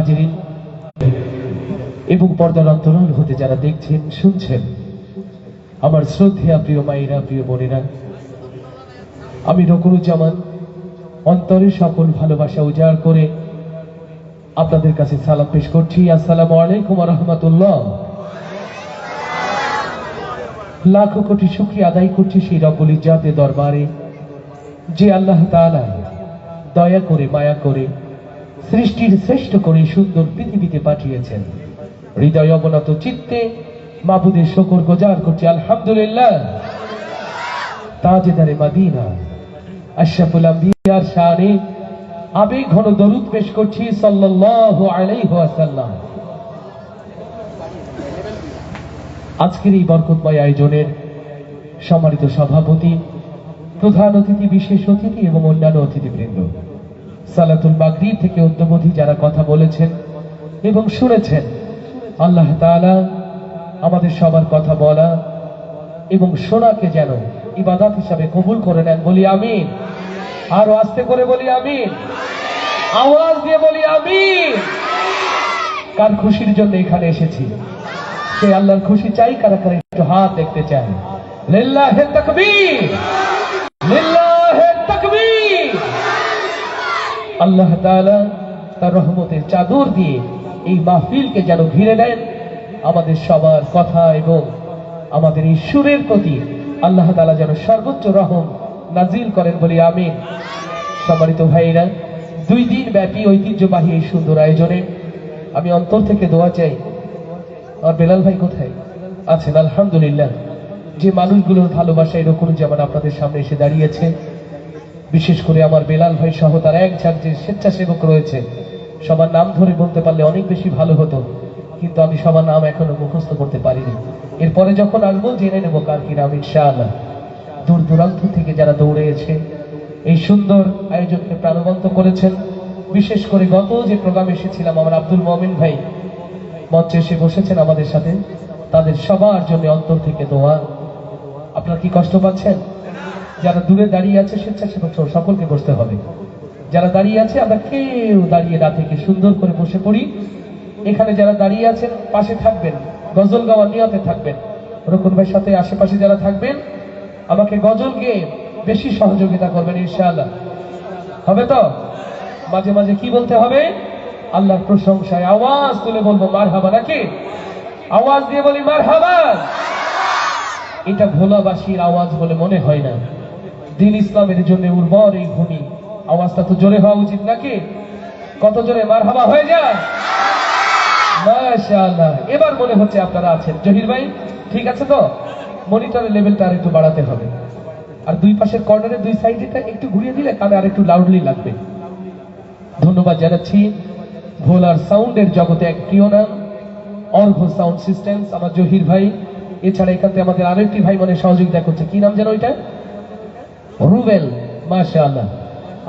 হাজিরিন এবং পর্দার অন্তরাল হতে যারা দেখছেন শুনছেন, আমার শ্রদ্ধেয়া প্রিয় মায়েরা, প্রিয় বোনেরা, আমি রকুরুজ্জামান অন্তরের সকল ভালোবাসা উজাড় করে আপনাদের কাছে সালাম পেশ করছি। আসসালামু আলাইকুম ওয়া রাহমাতুল্লাহ। লাখো কোটি শুকরিয়া আদায় করছি সেই রব্বুল ইজ্জাতের দরবারে, যে আল্লাহ তাআলা দয়া করে মায়া করে সৃষ্টির শ্রেষ্ঠ করে সুন্দর পৃথিবীতে পাঠিয়েছেন। হৃদয় অবনত চিত্তে মাবুদের শুকর গুজার করছি আলহামদুলিল্লাহ। তাজদারে মদিনা আশরাফুল আম্বিয়ার শানে আবেগ ঘন দরুদ পেশ করছি সাল্লাল্লাহু আলাইহি ওয়াসাল্লাম। আজকের এই বরকতময় আয়োজনের সম্মানিত সভাপতি, প্রধান অতিথি, বিশেষ অতিথি এবং অন্যান্য অতিথিবৃন্দ, সালাতুল মাগরিব থেকে অদ্যবধি যারা কথা বলেছেন এবং শুনেছেন, আল্লাহ তাআলা আমাদের সবার কথা বলা এবং শোনাকে যেন ইবাদত হিসাবে কবুল করে নেন, বলি আমিন। আরো আস্তে করে বলি আমিন, আওয়াজ দিয়ে বলি আমিন। কার খুশির জন্য এখানে এসেছি, সেই আল্লাহর খুশি চাই। কারা কারা একটু হাত দেখতে চান? লিল্লাহি তাকবীর, লিল্লাহি তাকবীর। আল্লাহ তাআলা তার রহমতের চাদর দিয়ে এই মাহফিলকে যেন ঘিরে নেন। আমাদের সবার কথা এবং আমাদের এই সুরের প্রতি আল্লাহ তাআলা যেন সর্বোচ্চ রহম নাজিল করেন, বলি আমিন। সম্মানিত ভাইরা, 2 দিন ব্যাপী ঐতিহ্যবাহী এই সুন্দর আয়োজনে আমি অন্তর থেকে দোয়া চাই। আর বেলাল ভাই কোথায় আছেন? আলহামদুলিল্লাহ, যে মানুষগুলোর ভালোবাসায় রকুরুজ্জামান আপনাদের সামনে এসে দাঁড়িয়েছে, বিশেষ করে আমার বেলাল ভাই সহ তার এক ঝাঁক যে স্বেচ্ছাসেবক রয়েছে, সবার নাম ধরে বলতে পারলে অনেক বেশি ভালো হতো, কিন্তু আমি সবার নাম এখনো মুখস্থ করতে পারিনি। এরপরে যখন আসবো জেনে নেবো কার কি নাম ইনশাআল্লাহ। দূর দূরান্ত থেকে যারা দৌড়ে এসে এই সুন্দর আয়োজনকে প্রাণবন্ত করেছেন, বিশেষ করে গত যে প্রোগ্রামে এসেছিলাম আমার আব্দুল মমিন ভাই মঞ্চে এসে বসেছেন আমাদের সাথে, তাদের সবার জন্য অন্তর থেকে দোয়া। আপনারা কি কষ্ট পাচ্ছেন? যারা দূরে দাঁড়িয়ে আছে স্বেচ্ছাসেবক সকলকে বসতে হবে। যারা দাঁড়িয়ে আছে আমরা কেউ দাঁড়িয়ে না থেকে সুন্দর করে বসে পড়ি। এখানে যারা দাঁড়িয়ে আছেন পাশে থাকবেন, গজল গাওয়ার নিয়তে থাকবেন। রকুন ভাইয়ের সাথে আশেপাশে যারা থাকবেন আমাকে গজল গেয়ে বেশি সহযোগিতা করবেন ইনশাআল্লাহ। হবে তো? মাঝে মাঝে কি বলতে হবে? আল্লাহর প্রশংসায় আওয়াজ তুলে বলবো মারহাবা, নাকি? আওয়াজ দিয়ে বলি মারহাবা। এটা ভোলাবাসীর আওয়াজ বলে মনে হয় না। দিন ইসলামের জন্য উর্বর এই ভূমি, আওয়াজটা তো জোরে হওয়া উচিত, নাকি? কত জোরে মারহাবা হয়ে যায়? মাশাআল্লাহ। এবার মনে হচ্ছে আপনারা আছেন। জহির ভাই ঠিক আছে তো? মনিটরের লেভেলটা আর একটু বাড়াতে হবে। আর 2 পাশের কর্নারে 2 সাইডেটা একটু ঘুরিয়ে দিলে কানে আর একটু লাউডলি লাগবে। ধন্যবাদ জানাচ্ছি ভোলার সাউন্ডের জগতে এক প্রিয় নাম অর্ঘ সাউন্ড সিস্টেমস, আমার জহির ভাই। এছাড়া এখান থেকে আমাদের আরেকটি ভাই মনে সহযোগিতা করছে, কি নাম যেন ওইটা? রুবেল। মাশাআল্লাহ।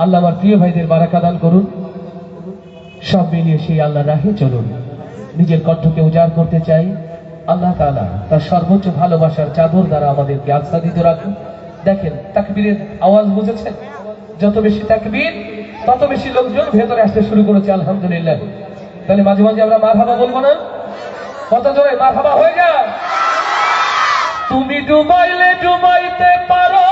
আল্লাহ আমার প্রিয় ভাইদের বারাকা দান করুন। সব মিলিয়ে সেই আল্লাহর রাহে চলুন। নিজের কণ্ঠকে উজাড় করতে চাই। আল্লাহ তাআলা তার সর্বোচ্চ ভালোবাসার চাদর দ্বারা আমাদেরকে আচ্ছাদিত রাখুন। দেখেন তাকবীরের আওয়াজ বুঝেছেন? যত বেশি তাকবীর তত বেশি লোকজন ভেতরে আসতে শুরু করেছে আলহামদুলিল্লাহ। তাহলে মাঝে মাঝে আমরা মারহাবা বলবো না? কত জোরে মারহাবা হয়ে যায়? তুমি ডুবাইলে ডুবাইতে পারো,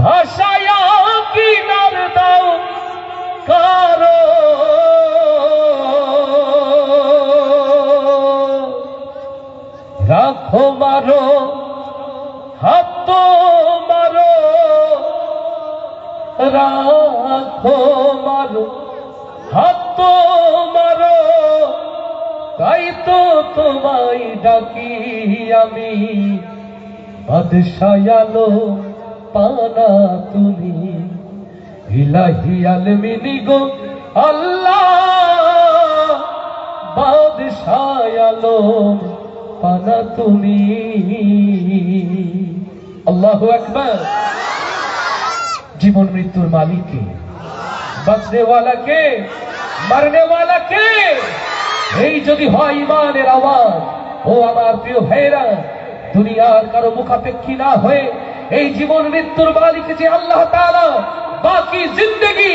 ভাষায়া কিনার দাও কারো, রাখো মারো হাত মারো, রাখো মারো হাত মারো, তাই তো তোমায় ডাকি আমি বাদশাহ আলো পানা তুমি, ইলাহি আলমিনী গো আল্লাহ, বাদশাহ আলো পানা তুমি। আল্লাহু আকবার। জীবন মৃত্যুর মালিক কে? বাঁচনে ওয়ালা কে? মরনে ওয়ালা কে? এই যদি হয় ইমানের আওয়াজ, ও আমার প্রিয় ভাইরা, দুনিয়ার কারো মুখাপেক্ষী না হয়ে এই জীবন মৃত্যুর মালিক যে আল্লাহ তাআলা, বাকি জিন্দেগি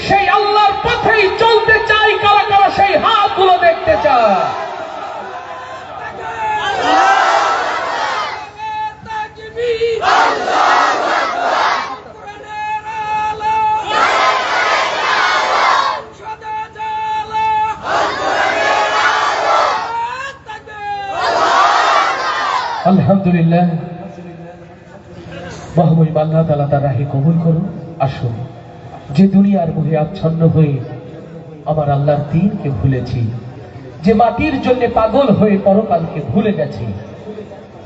সেই আল্লাহর পথেই চলতে চাই। কারা কারা সেই হাতগুলো দেখতে চায়? আলহামদুলিল্লাহ, মহামহিম আল্লাহ তাআলা তার রাহে কবুল করুন। আসুন, যে দুনিয়ার মোহে আচ্ছন্ন হয়ে আমার আল্লাহর দ্বীনকে ভুলেছি, যে মাটির জন্য পাগল হয়ে পরকালকে ভুলে গেছি,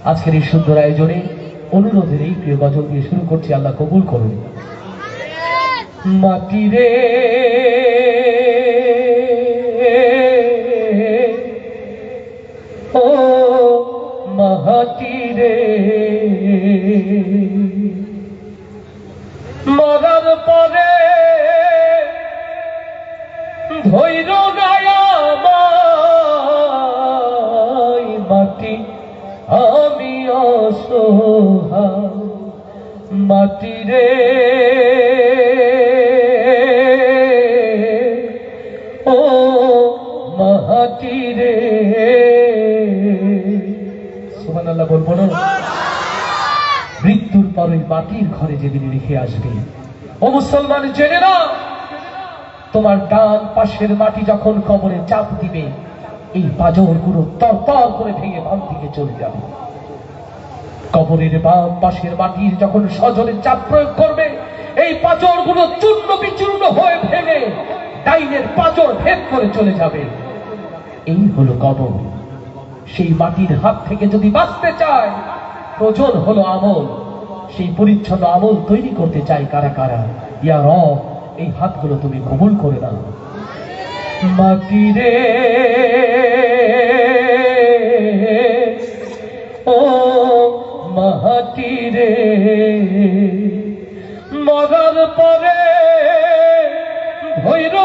আজকের এই সুন্দর আয়োজনে অনুরোধের এই প্রিয় গজল দিয়ে শুরু করছি। আল্লাহ কবুল করুন। মাটি রে ও মাটি রে, মরার পরে ধৈর গায় মাটি, আমি অসহায় মাটি রে ও মাটি রে। সুবহানাল্লাহ বলবো না? মৃত্যুর পরে মাটির ঘরে যেদিন রেখে আসবে, ও মুসলমান জেনে না, তোমার ডান পাশের মাটি যখন কবরে চাপ দিবে, এই পাঁজর গুলো তর তর করে ভেঙে বাম দিকে চলে যাবে। কবরের বাম পাশের মাটির যখন সজোরে চাপ প্রয়োগ করবে, এই পাঁজর গুলো চূর্ণ বিচূর্ণ হয়ে ভেঙে ডাইনের পাঁজর ভেদ করে চলে যাবে। এই হলো কবর। সেই মাটির হাত থেকে যদি বাঁচতে চায়, প্রয়োজন হলো আমল। সেই পরিচ্ছন্ন আমল তৈরি করতে চাই কারা কারা? ইয়া রব, এই হাতগুলো তুমি কবুল করে দাও। মাটি রে ও মাটি রে, মরার পরে ভৈর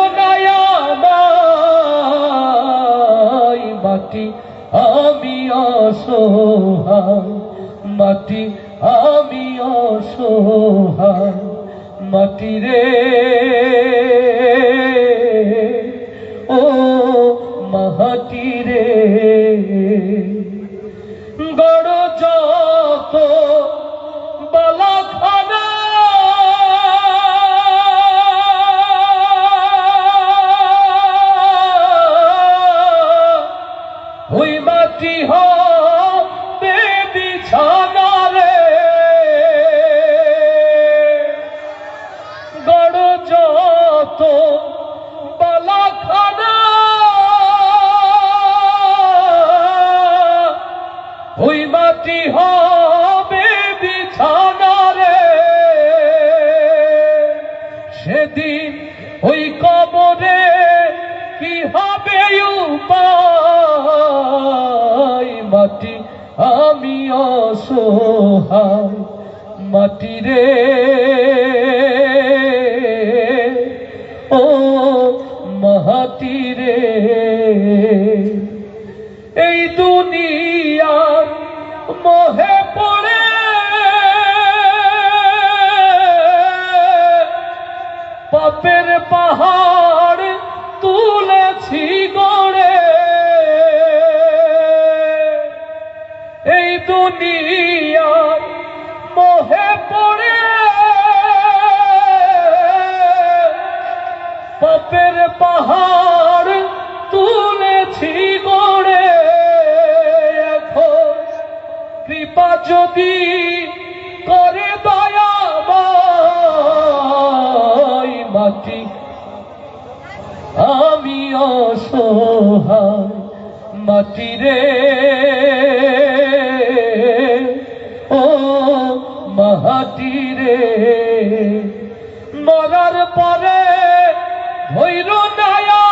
নায়ামাই মাটি, আমি অসহায় মাটি, আমি অসহায় মাটি রে ও মাটি রে। গড় যত বালাখানা ওই মাটি হবে বিছানা রে, গড় যত বালাখানা ওই মাটি হবে বিছানা রে। সেদিন ওই কবরে কি হবে উপায়, মাটি, আমি অসহায় মাটি রে ও মাটি রে। এই দুনিয়ার মোহে পড়ে পাপের পাহাড় তুলেছি গড়ে, এই দুনিয়ার মোহে পড়ে পাপের পাহাড় তুলেছি গড়ে। এখন কৃপা যদি করে দয়াময় মাটি, আমি অসহায় মাটি রে ও মাটি রে। মরার পরে ধৈর নায়ামাই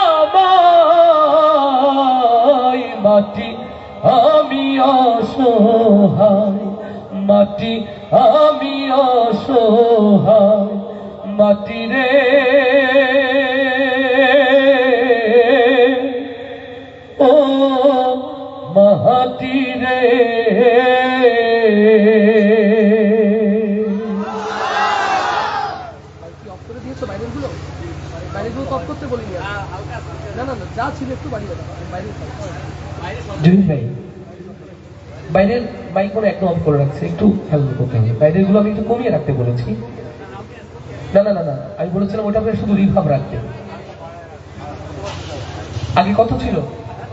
মাটি, আমি অসহায় মাটি, আমি অসহায় মাটি রে ও মাটি রে। আস্তে বলিনি। না না না, যা ছিল একটু বাড়িয়ে দাও, বাইরে জহির ভাই, বাইরের মাইকগুলো একদম অফ করে রাখছে, একটু খেয়াল করতে হবে। বাইরের গুলো আমি একটু কমিয়ে রাখতে বলেছি। না না না না, আমি বলেছিলাম ওটা শুধু রিভাব রাখতে। আগে কত ছিল?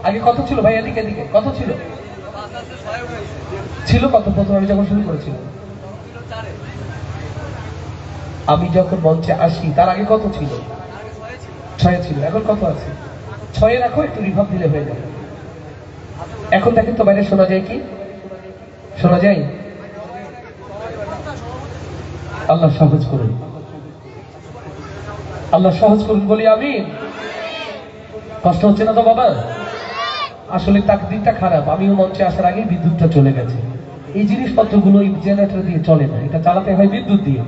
আগে কত ছিল ভাই? এদিকে এদিকে কত ছিল? ছিল কত প্রথম আমি যখন শুরু করেছিল? আমি যখন মঞ্চে আসি তার আগে কত ছিল? 6 ছিল। এখন কত আছে? 6 রাখো, একটু রিভাব দিলে হয়ে যাবে। এখন দেখেন তো বাইরে শোনা যায় কি? শোনা যায়? আল্লাহ সহজ করুন, আল্লাহ সহজ করুন বলি আমি। কষ্ট হচ্ছে না তো বাবা? আসলে তাকদীরটা খারাপ, আমিও মঞ্চে আসার আগেই বিদ্যুৎটা চলে গেছে। এই জিনিসপত্রগুলো এই জেনারেটর দিয়ে চলে না, এটা চালাতে হয় বিদ্যুৎ দিয়ে।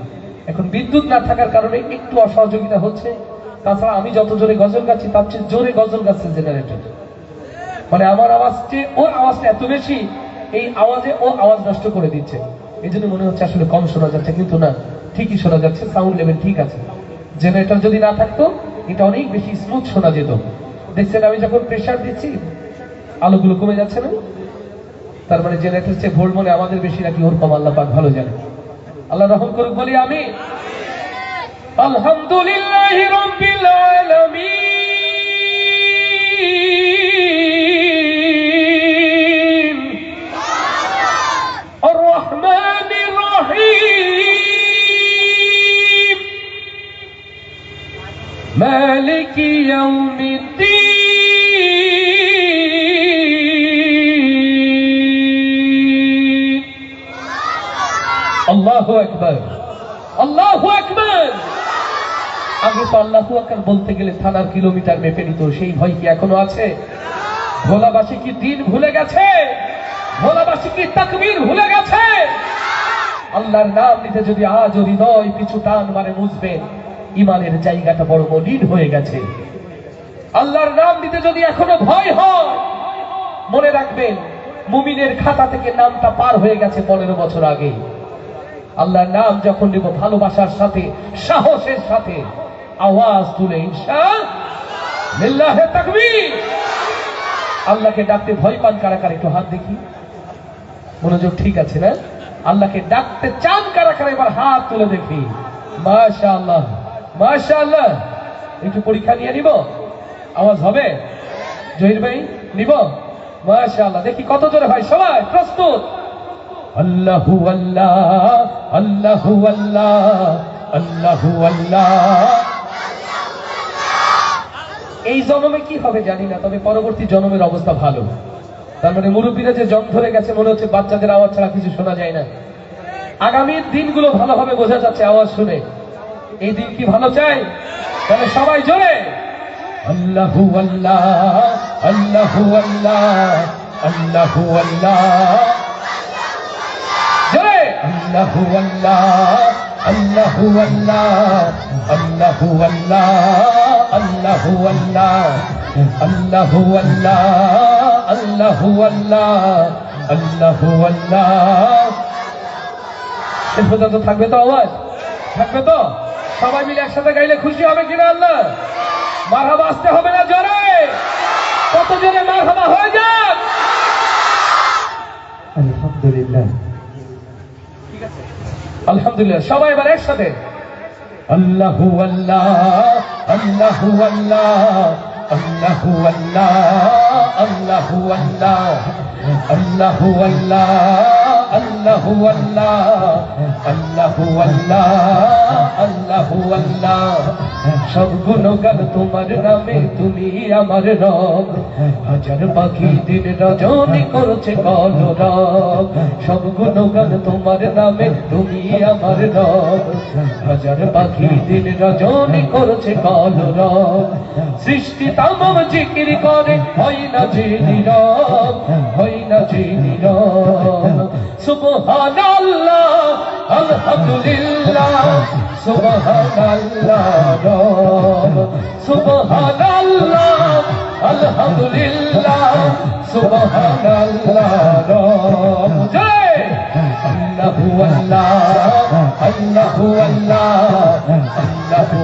এখন বিদ্যুৎ না থাকার কারণে একটু অসহযোগিতা হচ্ছে। তাছাড়া আমি যত জোরে গজল গাচ্ছি তার চেয়ে জোরে গজল গাচ্ছে জেনারেটর। মানে আমার আওয়াজ চেয়ে ওর আওয়াজটা এত বেশি, এই আওয়াজে ও আওয়াজ নষ্ট করে দিচ্ছে। এই জন্য মনে হচ্ছে আসলে কম শোনা যাচ্ছে, কিন্তু না, ঠিকই শোনা যাচ্ছে, সাউন্ড লেভেল ঠিক আছে। জেনারেটর যদি না থাকতো এটা অনেক বেশি স্মুথ শোনা যেত। দেখছেন আমি যখন প্রেসার দিচ্ছি আলোগুলো কমে যাচ্ছে না? তার মানে জেনারেটর চেয়ে ভোল্ট মানে আমাদের বেশি নাকি ওর কম, আল্লাহ পাক ভালো জানে। আল্লাহ রহম করুক বলি আমি। আলহামদুলিল্লাহ রাব্বিল আলামিন আর রহমানির রহিম মালিকি ইয়াউমিদ্দিন। আল্লাহু আকবার, আল্লাহু আকবার। আগে তো আল্লাহু আকবার বলতে গেলে থানার কিলোমিটার মেপে নিত, সেই ভয় কি এখনো আছে? ভোলাবাসী কি দিন ভুলে গেছে? ভোলাবাসী কি তাকবীর ভুলে গেছে? আল্লাহর নাম নিতে যদি আজ হৃদয় পিছু টান মারে বুঝবেন ইমানের জায়গাটা বড় মলিন হয়ে গেছে। আল্লাহর নাম দিতে যদি এখনো ভয় হয়, মনে রাখবেন মুমিনের খাতা থেকে নামটা পার হয়ে গেছে 15 বছর আগে। আল্লাহর নাম যখন নেব ভালোবাসার সাথে, সাহসের সাথে, আওয়াজ তুলে ইনশাআল্লাহ তাকবীর। আল্লাহকে ডাকতে ভয় পান কারা কারা? একটু হাত দেখি, মনোযোগ ঠিক আছে না? আল্লাহকে ডাকতে চান কারা কারা? এবার হাত তুলে দেখি। মাশাআল্লাহ, মাশাআল্লাহ। একটু পরীক্ষা নিয়ে নিব, আওয়াজ হবে? জহির ভাই নিব? মাশাআল্লাহ। দেখি কত জোরে ভাই, সবাই প্রস্তুত? আল্লাহু আল্লাহ, আল্লাহু আল্লাহ, আল্লাহু আল্লাহ। এই জন্মে কি হবে জানি না, তবে পরবর্তী জন্মের অবস্থা ভালো। তার মানে মুরব্বীরা যে জং ধরে গেছে, মনে হচ্ছে বাচ্চাদের আওয়াজ ছাড়া কিছু শোনা যায় না। আগামীর দিনগুলো ভালোভাবে বোঝা যাচ্ছে আওয়াজ শুনে। এই দিন কি ভালো চাই? তাহলে সবাই জোরে আল্লাহু আল্লাহ, আল্লাহু আল্লাহ, আল্লাহু আল্লাহ। জোরে আল্লাহু আল্লাহ, আল্লাহু আল্লাহ, আল্লাহু আল্লাহ, আল্লাহু আল্লাহ, আল্লাহু আল্লাহ, আল্লাহু আল্লাহ, আল্লাহু আল্লাহ। শেষ পর্যন্ত থাকবে তো আওয়াজ? থাকবে তো? সবাই মিলে একসাথে গাইলে খুশি হবে কিনা? আল্লাহ মারহাবা আসতে হবে না জোরে? কত জোরে মারহাবা হয়ে যাক। আলহামদুলিল্লাহ, ঠিক আছে, আলহামদুলিল্লাহ। সবাই এবার একসাথে আল্লাহু আল্লাহ, আল্লাহু আল্লাহ, আল্লাহু আল্লাহ, আল্লাহু আল্লাহ, আল্লাহু আল্লাহ, আল্লাহু আল্লাহ, আল্লাহু আল্লাহ, আল্লাহু আল্লাহ। সব গুণগান তোমার নামে, তুমি আমার রব। হাজার পাখি দিন রজনী করছে কলরব। সব গুণগান তোমার নামে, তুমি আমার রব। হাজার পাখি দিন রজনী করছে কলরব। সৃষ্টি তামাম জিকির করে, হয় না যে নীরব, হয় না যে নীরব। সুবহানাল্লাহ, আলহামদুলিল্লাহ, সুবহানাল্লাহ রব। সুবহানাল্লাহ, আলহামদুলিল্লাহ, সুবহানাল্লাহ রব। জয় আল্লাহু আল্লাহ, আল্লাহু আল্লাহ, আল্লাহু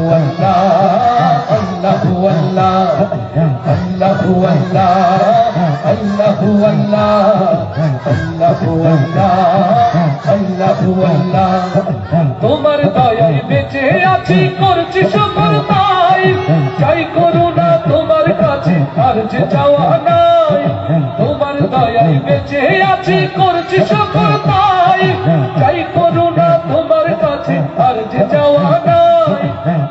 আল্লাহ আল্লাহু আল্লাহ আল্লাহু আল্লাহ আল্লাহু আল্লাহ আল্লাহু আল্লাহ তোমার দয়ায় বেঁচে আছি করছি শুকর তাই চাই করুণা তোমার কাছে আর যে চাওয়া নাই তোমার দয়ায় বেঁচে আছি করছি শুকর তাই চাই করুণা তোমার কাছে আর যে চাওয়া নাই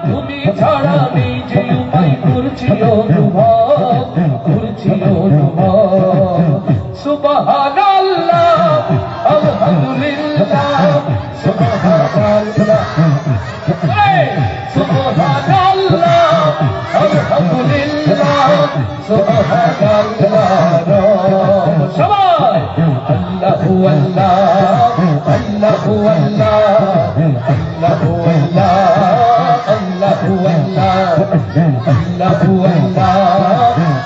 তুমি ছাড়া নেই যে উপায় করছি অনুভব সুবহানাল্লাহ আলহামদুলিল্লাহ সুবহানাল্লাহ সুবহানাল্লাহ আলহামদুলিল্লাহ সুবহানাল্লাহ সবাই আল্লাহু আল্লাহ আল্লাহু আল্লাহ আল্লাহু আল্লাহ আল্লাহু আল্লাহ আল্লাহু আল্লাহ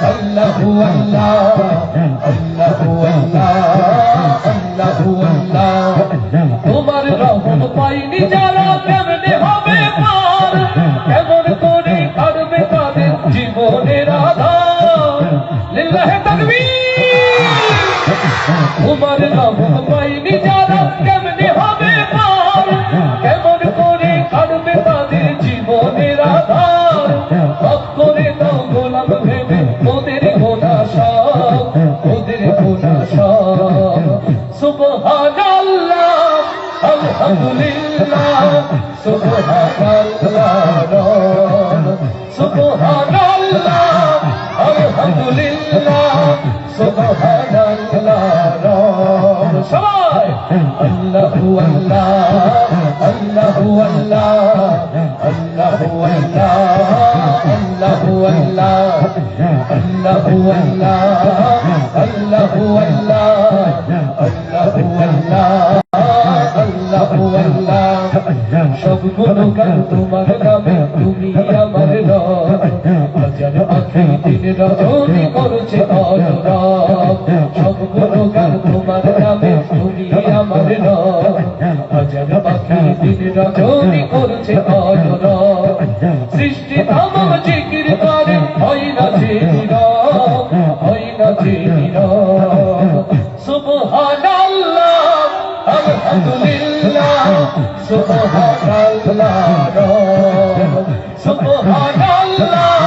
আল্লাহু আল্লাহ আল্লাহু আল্লাহ আল্লাহু আল্লাহ তোমার রহম পাইনি যারা কেমনে হবে পার কেমন করে কাটবে তাদের জীবনের আধার লিল্লাহে তাকবীর তোমার রহম পাইনি যারা কেমনে হবে পার কেমন করে কাটবে তাদের জীবনের আধার মাফ করে দাও গোলাম ভেবে ওদের গোনা সব সুবহানাল্লাহ আলহামদুলিল্লাহ সুবহানাল্লাহ সুবহানাল্লাহ আলহামদুলিল্লাহ সুবহানাল্লাহ সবাই আল্লাহু আল্লাহ আল্লাহু আল্লাহ আল্লাহু আল্লাহ আল্লাহু আল্লাহ আল্লাহু আল্লাহ আল্লাহু আল্লাহ আল্লাহু আল্লাহ আল্লাহু আল্লাহ সব গুণগান তোমার নামে তুমি আমার রব হাজার পাখি দিন রজনী করছে অনুরব সব গুণগান তোমার নামে তুমি আমার রব হাজার পাখি দিন রজনী করছে অনুরব সৃষ্টি তামাম জিকির করে হয় না যে নীরব হয় না যে নীরব সুবহানাল্লাহ আলহামদুলিল্লাহ সুবহানাল্লাহ সুবহানাল্লাহ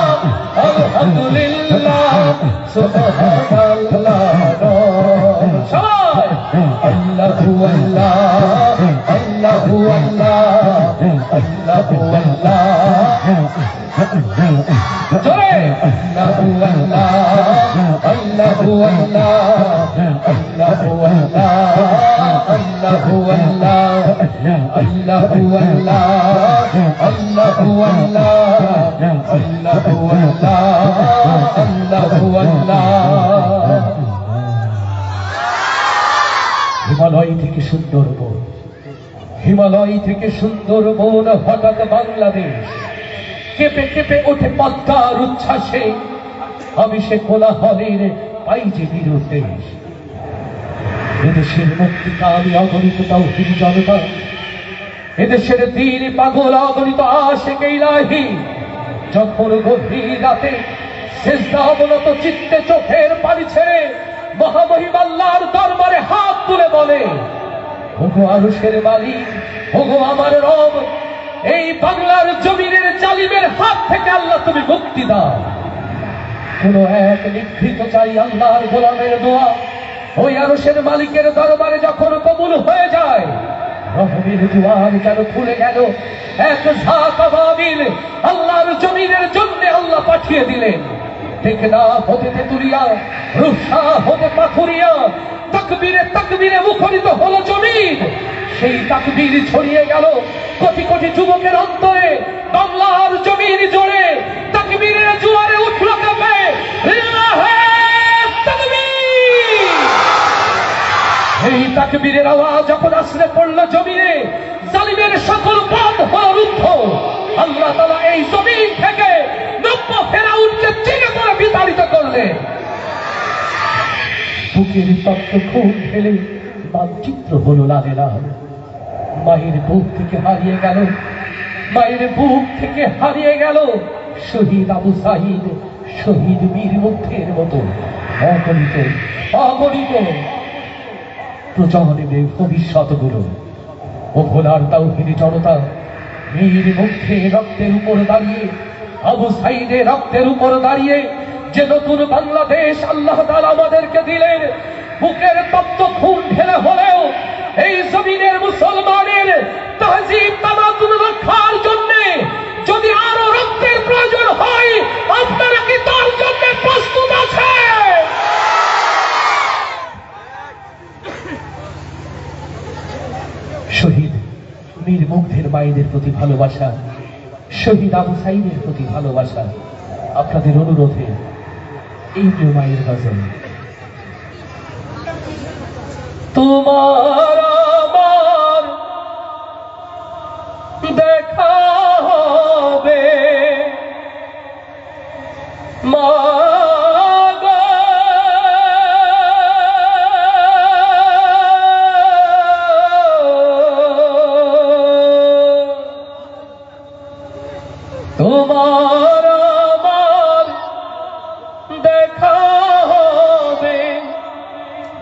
আলহামদুলিল্লাহ সুবহানাল্লাহ সবাই আল্লাহু আল্লাহ আল্লাহু আল্লাহ আল্লাহু আল্লাহ জোরে আল্লাহু আল্লাহ আল্লাহু আল্লাহ আল্লাহু আল্লাহ আল্লাহু আল্লাহ আল্লাহু আল্লাহ আল্লাহু আল্লাহ আল্লাহু আল্লাহ আল্লাহু আল্লাহ হিমালয় থেকে সুন্দরবন হিমালয় থেকে সুন্দরবন হঠাৎ বাংলাদেশ কেঁপে কেঁপে ওঠে পদ্মার উচ্ছ্বাসে আমি সে কোলাহলের পাই যে বিরুদ্ধেশ এদেশের মুক্তিকামী অগণিত তাওহীদ জনতা এদেশের দিন পাগল অগণিত আশিক ইলাহি যখন গভীর রাতে সিজদা অবনত চিত্তে চোখের পানি ছেড়ে মহামহিম আল্লাহর দরবারে হাত তুলে বলে ওগো আরশের মালিক ওগো আমার রব এই বাংলার জমিনের জালিমের হাত থেকে আল্লাহ তুমি মুক্তি দাও কোন এক নিভৃত চাই আল্লাহর গোলামের দোয়া ওই আরশের মালিকের দরবারে যখন কবুল হয়ে যায় রহমের দুয়ার যেন খুলে গেল এক ঝাঁক আবাবিল আল্লাহর জমিনের জন্য আল্লাহ পাঠিয়ে দিলেন টেকনা হতে তেতুলিয়া রুষা হতে পাথুরিয়া তাকবীরে তাকবীরে মুখরিত হলো জমিন সেই তাকবীর ছড়িয়ে গেল কোটি কোটি যুবকের অন্তরে বাংলার জমিন জোরে তাকবীরের জোয়ারে উঠল কাঁপে লিল্লাহে তাকবীর এই তাকবীরের আওয়াজ যখন আসলে পড়ল জমিনে জালিমের সকল পথ হলো রুদ্ধ আল্লাহ তাআলা এই জমিন থেকে নব্য ফেরাউনকে চিনে করে বিতাড়িত করলেন বুকের তপ্ত খুন ফেলে মানচিত্র হলো লালে লাল মায়ের বুক থেকে হারিয়ে গেল মায়ের বুক থেকে হারিয়ে গেল শহীদ আবু সাইদ, শহীদ বীর মুগ্ধের মতো অগণিত অগণিত প্রজন্মের ভবিষ্যৎগুলো। ও ভোলার তাওহীদি জনতা বীর মুগ্ধের রক্তের উপর দাঁড়িয়ে, আবু সাইদের রক্তের উপর দাঁড়িয়ে যে নতুন বাংলাদেশ আল্লাহ তাআলা আমাদেরকে দিলেন, বুকের তপ্ত খুন ঢেলে হলেও এই জমিনের মুসলমানের তাহজিব তামাদ্দুন রক্ষার জন্য যদি আরো রক্তের প্রয়োজন হয়, আপনারা কি তার জন্য প্রস্তুত আছেন? শহীদ মীর মুগ্ধের মায়েদের প্রতি ভালোবাসা, শহীদ আবু সাইদের প্রতি ভালোবাসা, আপনাদের অনুরোধে এই প্রিয় মায়ের গজল। তোমার আমার দেখা হবে মা গো, তোমার আমার দেখা হবে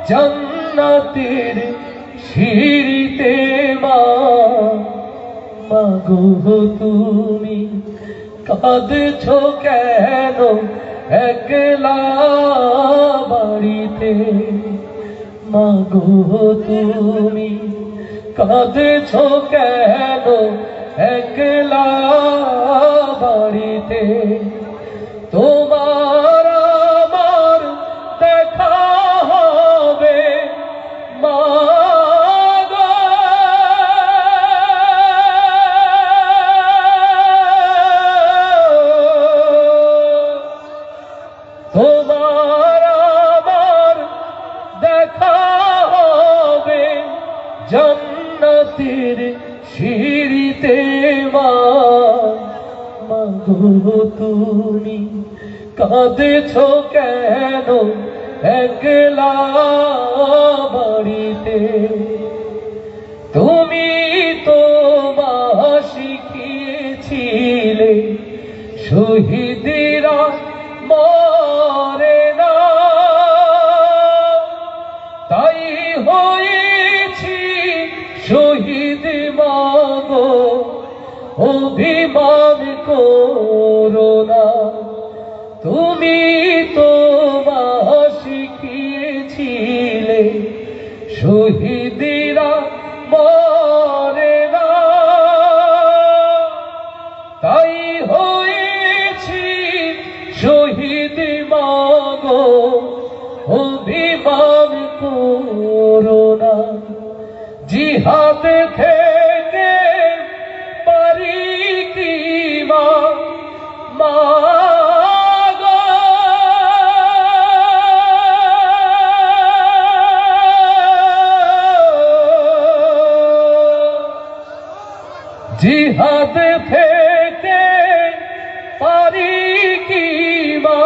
জান্নাতের সিঁড়িতে মা। মাগো তুমি কাঁদছো কেন একলা বাড়িতে? মাগো তুমি কাঁদছো কেন একলা বাড়িতে? তোমার আমার দেখা হবে মা গো, তোমার আমার দেখা হবে জান্নাতের সিঁড়িতে মা। মাগো তুমি কাঁদছো কেন একলা বাড়িতে? তুমি তো মা শিখিয়েছিলে শহীদরা মরে না, তাই হয়েছি শহীদ মাগো, অভিমান করো না। তুমি তো মা শিখিয়েছিলে শহীদরা মরে না, তাই হয়েছি শহীদ মাগো, অভিমান করো না। জিহাদ থেকে পারি কি মা, মা গো, জিহাদ থেকে পারি কি মা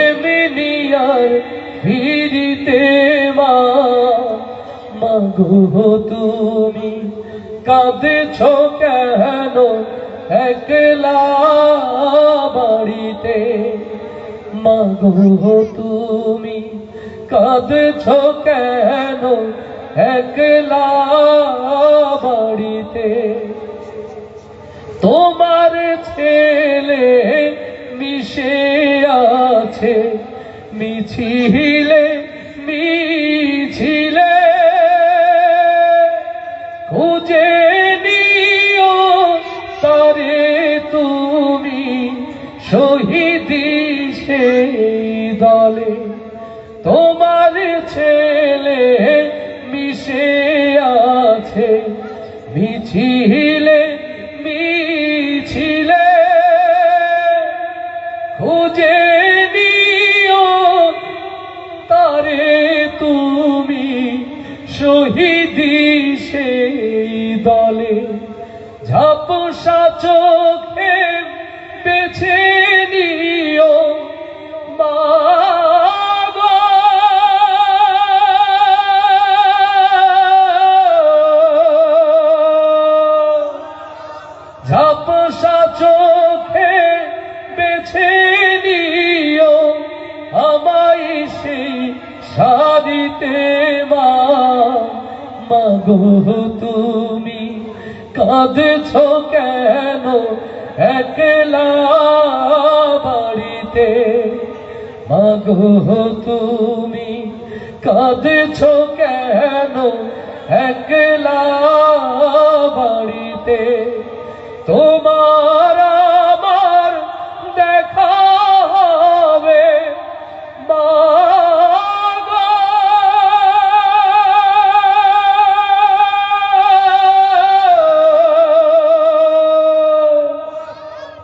এমনি আর ফিরিতে মা। মাগো তুমি কাঁদছো কেন একলা বাড়িতে? মাগো তুমি কাঁদছো কেন একলা বাড়িতে? তোমার ছেলে মিশে আছে মিছিলে মিছিলে, খুঁজে নিও তারে তুমি শহীদি সেই দলে। তোমার ছেলে মিশে আছে মিছিলে মিছিলে, খুঁজে নিও তারে তুমি শহীদি সেই দলে। ঝাপসা চোখে বেছে নিও মা গো, ঝাপসা চোখে বেছে নিও আমায় সেই সারিতে মা, মাগো তুমি কাঁদছো কেন একলা বাড়িতে, মাগো তুমি কাঁদছো কেন একলা বাড়িতে, তোমার আমার দেখা হবে মা গো।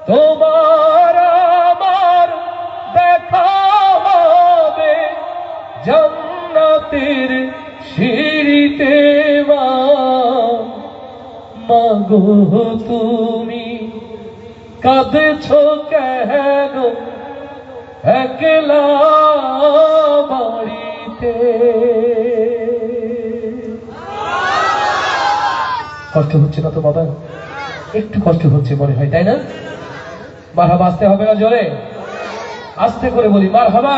তোমার আমার দেখা হবে জান্নাতের সিঁড়িতে মা, মাগো তুমি কাঁদছো কেন একলা বাড়িতে। কষ্ট হচ্ছে না তো বাবা? একটু কষ্ট হচ্ছে মনে হয়, তাই না? মারহাবা আসতে হবে না, জোরে আস্তে করে বলি মারহাবা,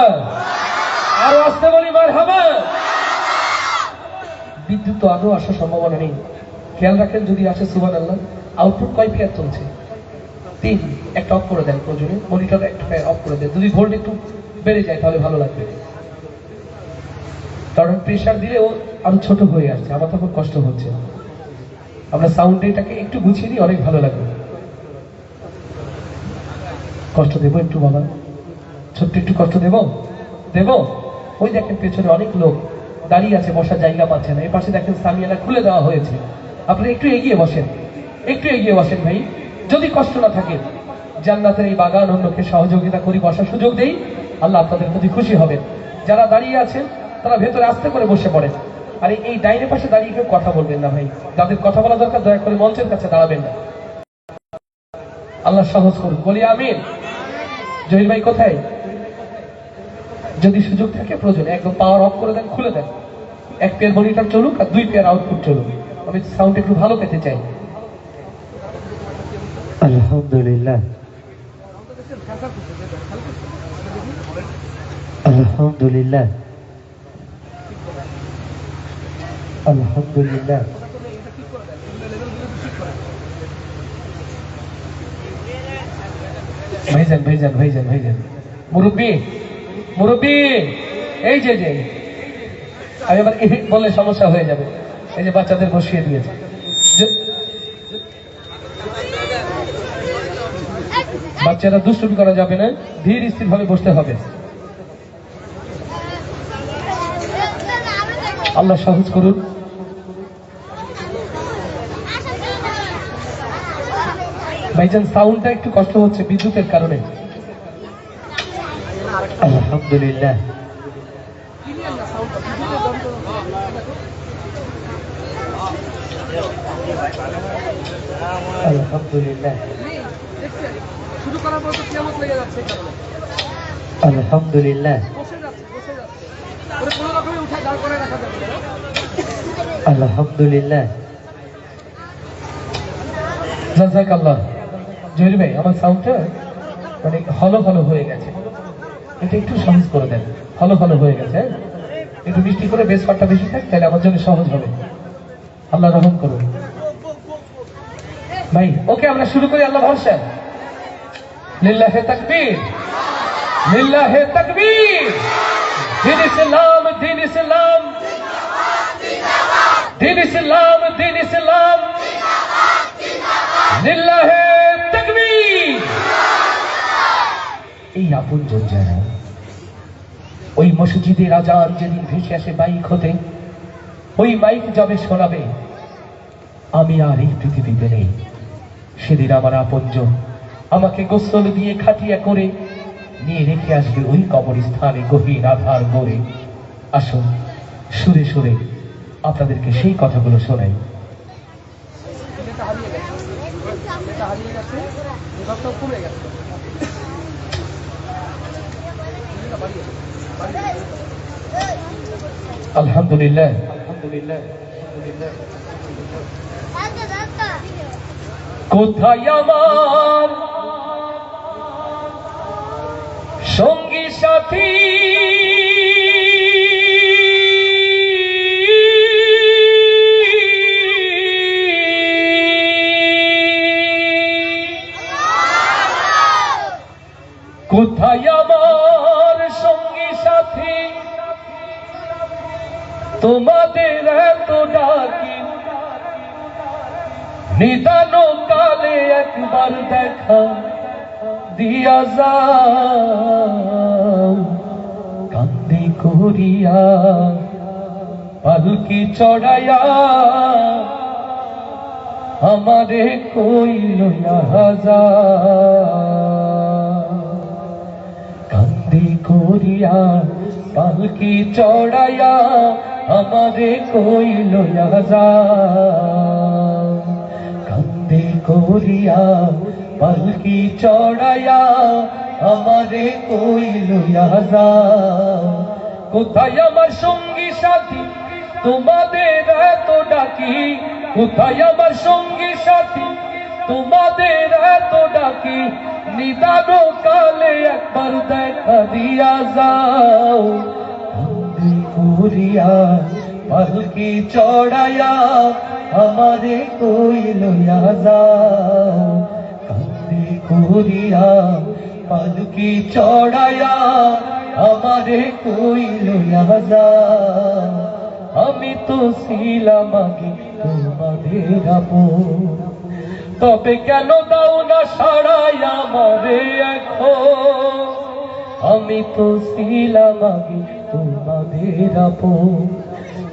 আরো আস্তে বলি মারহাবা। বিদ্যুৎ তো আরো আসার সম্ভাবনা নেই, খেয়াল রাখেন যদি আসে সুবহানাল্লাহ। আউটপুট কয় পেয়ার চলছে? 3। একটা অফ করে দেন প্রয়োজনে, মনিটর একটা পেয়ার অফ করে দেন, যদি ভোল্ট একটু বেড়ে যায় তাহলে ভালো লাগবে, কারণ প্রেসার দিলে ও আরো ছোট হয়ে আসছে, আমার তখন কষ্ট হচ্ছে। আমরা সাউন্ড এটাকে একটু গুছিয়ে দিই, অনেক ভালো লাগবে। কষ্ট দেবো একটু বাবা, ছোট্ট একটু কষ্ট দেবো দেব। ওই দেখেন পেছনে অনেক লোক দাঁড়িয়ে আছে, বসার জায়গা পাচ্ছে না। এই পাশে দেখেন সামিয়ানা খুলে দেওয়া হয়েছে, আপনি একটু এগিয়ে বসেন, একটু এগিয়ে বসেন ভাই। যদি কষ্ট না থাকে, জান্নাতের এই বাগান অন্যকে সহযোগিতা করি, বসার সুযোগ দেই, আল্লাহ আপনাদের প্রতি খুশি হবেন। যারা দাঁড়িয়ে আছেন তারা ভেতরে আস্তে করে বসে পড়েন। আর এই ডাইনে পাশে দাঁড়িয়ে কেউ কথা বলবেন না ভাই, যাদের কথা বলা দরকার দয়া করে মঞ্চের কাছে দাঁড়াবেন না। আল্লাহ সহজ করুন, বলি আমিন। জহির ভাই কোথায়? যদি সুযোগ থাকে প্রয়োজনে একদম পাওয়ার অফ করে দেন, খুলে দেন। 1 পেয়ার মনিটর চলুক আর 2 পেয়ার আউটপুট চলুক, আমি সাউন্ড একটু ভালো পেতে চাই। আলহামদুলিল্লাহ, আলহামদুলিল্লাহ, আলহামদুলিল্লাহ। ভাইজান ভাইজান ভাইজান ভাইজান, মুরব্বী মুরব্বী, এই যে যে আমি আবার বললে সমস্যা হয়ে যাবে। এই যে বাচ্চাদের বসিয়ে দিয়েছে, বাচ্চারা দুষ্টুমি করা যাবে না, ধীর স্থির ভাবে বসতে হবে। আল্লাহ সহজ করুন। ভাইজান সাউন্ডটা একটু কষ্ট হচ্ছে বিদ্যুতের কারণে। আলহামদুলিল্লাহ, আলহামদুলিল্লাহ, শুরু করার পর তো কিয়ামত লেগে যাচ্ছে, আলহামদুলিল্লাহ, বসে যাচ্ছে বসে যাচ্ছে, ওরে কোনো রকমে উঠে দাঁড় করে রাখা যাবে না। আলহামদুলিল্লাহ। জাযাকাল্লাহ। জহির ভাই আমার সাউন্ডটা মানে হলো হলো হয়ে গেছে, এটা একটু সহজ করে দেন। হলো হলো হয়ে গেছে, হ্যাঁ? একটু মিষ্টি করে বেশ পাটটা বেশি থাক, তাহলে আমার জন্য সহজ হবে। আল্লাহ রহম করুন ভাই। ওকে আমরা শুরু করি, আল্লাহ ভরসা। লিল্লাহে তাকবীর, লিল্লাহে তাকবীর। দিন ইসলাম, দিন ইসলাম, দিন ইসলাম, দিন ইসলাম, লিল্লাহে তাকবীর। এই আপনজন যারা ওই মসজিদের আজান যেদিন ভেসে আসে মাইক হতে, ওই মাইক যবে শোনাবে আমি আর এই পৃথিবীতে নেই, সেদিন আমার আপনজন আমাকে গোসল দিয়ে খাটিয়া করে নিয়ে রেখে আসবে ওই কবরস্থানে গভীর আধার গড়ে। আসুন সুরে সুরে আপনাদেরকে সেই কথাগুলো শোনাই। এটা হারিয়ে গেছে, এটা হারিয়ে গেছে, বিভাগটাও কমে গেছে। আলহামদুলিল্লাহ, আলহামদুলিল্লাহ, আলহামদুলিল্লাহ। কোথায় আমার সঙ্গী সাথী কোথায় আমার সঙ্গী সাথী তোমাদের এত ডাকি নিদান কালে একবার দেখা দিয়া যাও কান্দি করিয়া পালকি চড়াইয়া আমারে কই লইয়া যাও কান্দি করিয়া পালকি চড়াইয়া আমারে কই লইয়া যাও কান্দি করিয়া পালকি চড়াইয়া আমারে কই লইয়া যাও কোথায় আমার সঙ্গী সাথী তোমাদের এত ডাকি কোথায় আমার সঙ্গী সাথী তোমাদের এত ডাকি নিদান কালে একবার দেখা দিয়া যাও কান্দি করিয়া পালকি চড়াইয়া আমারে কই লইয়া যাও কান্দি করিয়া পালকি চড়াইয়া আমারে কই লইয়া যাও আমি তো ছিলাম আগে তোমাদের আপন তবে কেন দাও না সাড়াই আমারে এখন আমি তো ছিলাম আগে তোমাদের আপন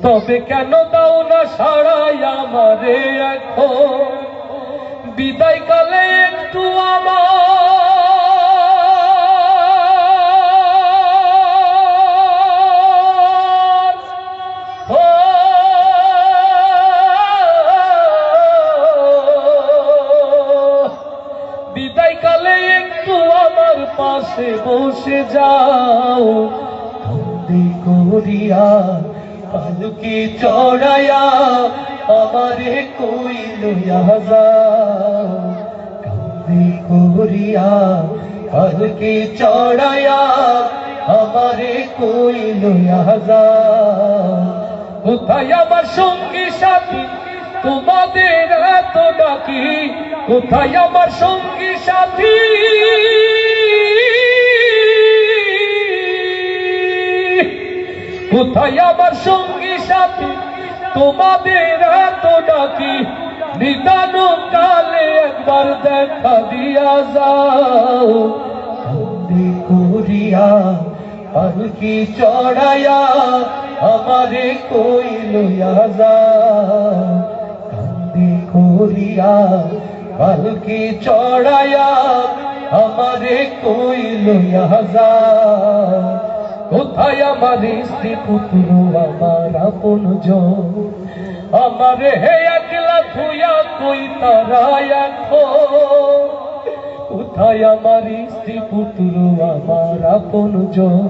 তবে কেন দাও না সাড়াই আমারে এখন বিদায় কালে একটু বিদায় কালে একটু আমার পাশে বসে যাও কান্দি করিয়া পালকি চড়াইয়া আমারে কই লইয়া যাও কান্দি করিয়া পালকি চড়াইয়া আমারে কই লইয়া যাও কোথায় আমার সঙ্গী সাথী তোমাদের এত ডাকি কোথায় আমার সঙ্গী সাথী কোথায় আমার সঙ্গী সাথী তোমাদের এত ডাকি নিদান কালে একবার দেখা দিয়া যাও কান্দি করিয়া পালকি চড়াইয়া আমারে কই লইয়া যাও কান্দি করিয়া পালকি চড়াইয়া আমারে কই লইয়া যাও কোথায় আমার স্ত্রী পুত্র আমার আপন জন আমারে হে একলা থুয়া কই তারা এখন কোথায় আমার স্ত্রী পুত্র আমার আপন জন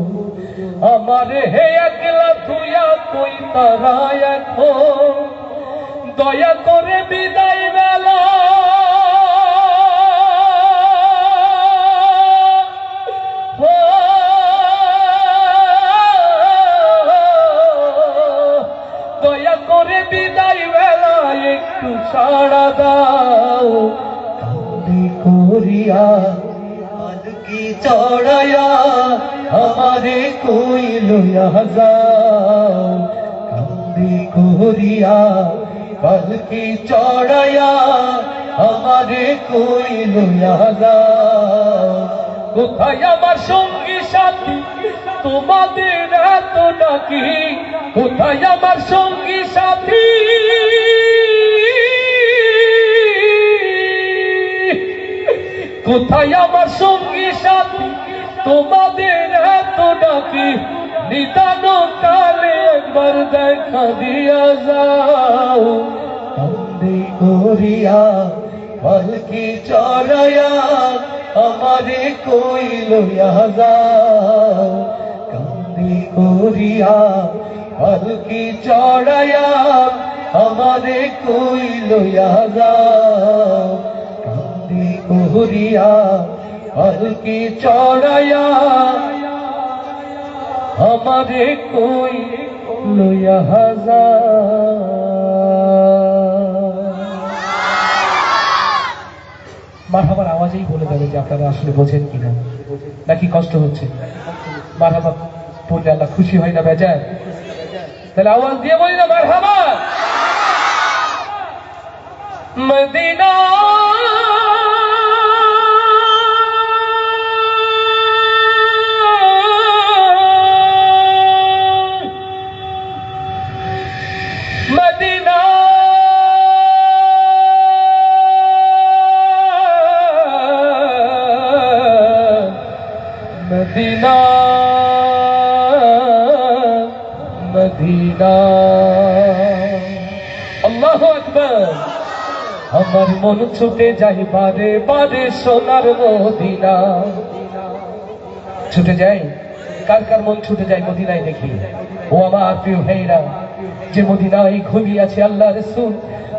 আমারে হে একলা থুয়া কই তারা এখন দয়া করে বিদায় বেলা দয়া করে বিদায় বেলা একটু সাড়া দাও কান্দি করিয়া পালকি চড়াইয়া আমারে কই লইয়া যাও কান্দি করিয়া পালকি চড়াইয়া আমারে কই লইয়া যাও কোথায় আমার সঙ্গী সাথী তোমাদের এত ডাকি কোথায় আমার সঙ্গী সাথী কোথায় আমার সঙ্গী সাথী তোমাদের এত ডাকি নিদান কালে একবার দেখা দিয়া যাও কান্দি করিয়া পালকি চড়াইয়া আমারে কই লইয়া যাও কান্দি করিয়া পালকি চড়াইয়া আমারে কই লইয়া যাও করিয়া পালকি চড়াইয়া আমারে কই লইয়া মারহাবার আওয়াজেই বলে দেবে যে আপনারা আসলে বোঝেন কিনা, নাকি কষ্ট হচ্ছে। মারহাবা পড়লে আল্লাহ খুশি হয় না বেজায়? তাহলে আওয়াজ দিয়ে বলি না মারহাবা। মদিনা মদিনা মদিনা মদিনা আল্লাহু আকবার। আমার মন ছুটে যায় বারে বারে সোনার মদিনা। ছুটে যায়, কার কার মন ছুটে যায় মদিনায় দেখি? ও আমার প্রিয় ভাইরা, যে মদিনায় ঘুমিয়ে আছে আল্লাহ রাসূল,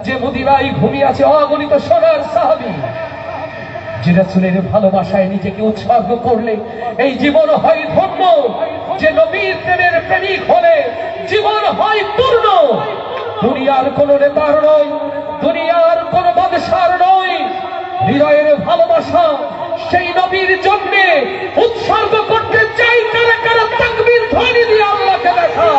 যে মদিনায় ঘুমিয়ে আছে অগণিত সোনার সাহাবী, যে রাসূলের ভালোবাসায় নিজেকে উৎসর্গ করলে এই জীবন হয় ধন্য, যে নবীর প্রেমের প্রেমিক হলে জীবন হয় পূর্ণ। দুনিয়ার কোন নেতার নয়, দুনিয়ার কোন বাদশার নয়, হৃদয়ের ভালোবাসা সেই নবীর জন্য উৎসর্গ করতে চাই। কারা কারা তাকবীর ধ্বনি দিয়ে আল্লাহকে দেখা।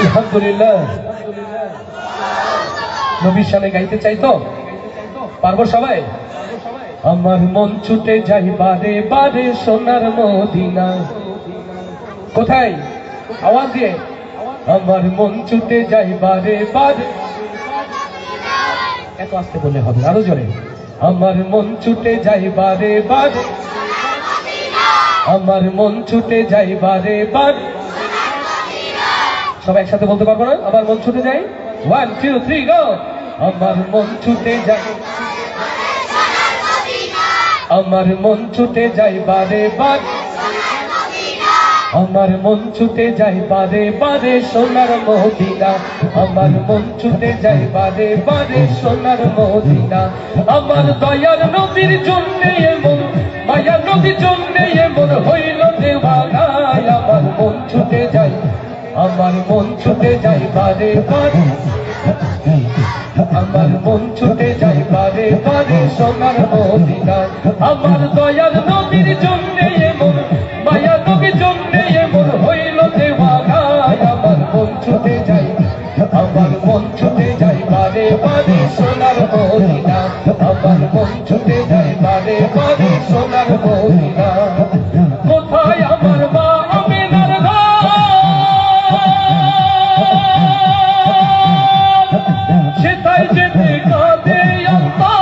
আলহামদুলিল্লাহ। নবীর সামনে গাইতে চাই তো পারবো সবাই? আমার মন ছুটে যাই বারে বারে সোনার মদিনা। কোথায়? আওয়াজ দিয়ে। আমার মন ছুটে যাই বারে বারে। এত আস্তে বললে হবে, আরো জোরে। আমার মন ছুটে যাই বারে বারে, আমার মন ছুটে যাই বারে বারে। সবাই একসাথে বলতে পারবো না? আমার মন ছুটে যায়। 1 2 3 গো। আমার মন ছুটে যায়, আমার মন ছুটে যায় বারে বারে, আমার মন ছুটে যায় বারে বারে সোনার মদিনা। আমার মন ছুটে যায় বারে বারে সোনার মদিনা। আমার দয়ার নবীর জন্য এমন, মায়ার নবীর জন্য এমন হইল দেওয়ানা। আমার মন ছুটে যায়, আমার মন ছুটে যায় বারে বারে, আমার মন ছুটে যায় বারে বারে সোনার মদিনা। আমার দয়ার নবীর জন্য এমন, মায়া নবীর জন্য এমন হইল দেওয়ানা। আমার মন ছুটে যায়, আমার মন ছুটে যায় বারে বারে সোনার মদিনা। আমার মন ছুটে যায় বারে বারে সোনার মদিনা। কোথায় আমার মা আমিনার ঘর, সেটাই যেতে কাঁদে আল্লাহ।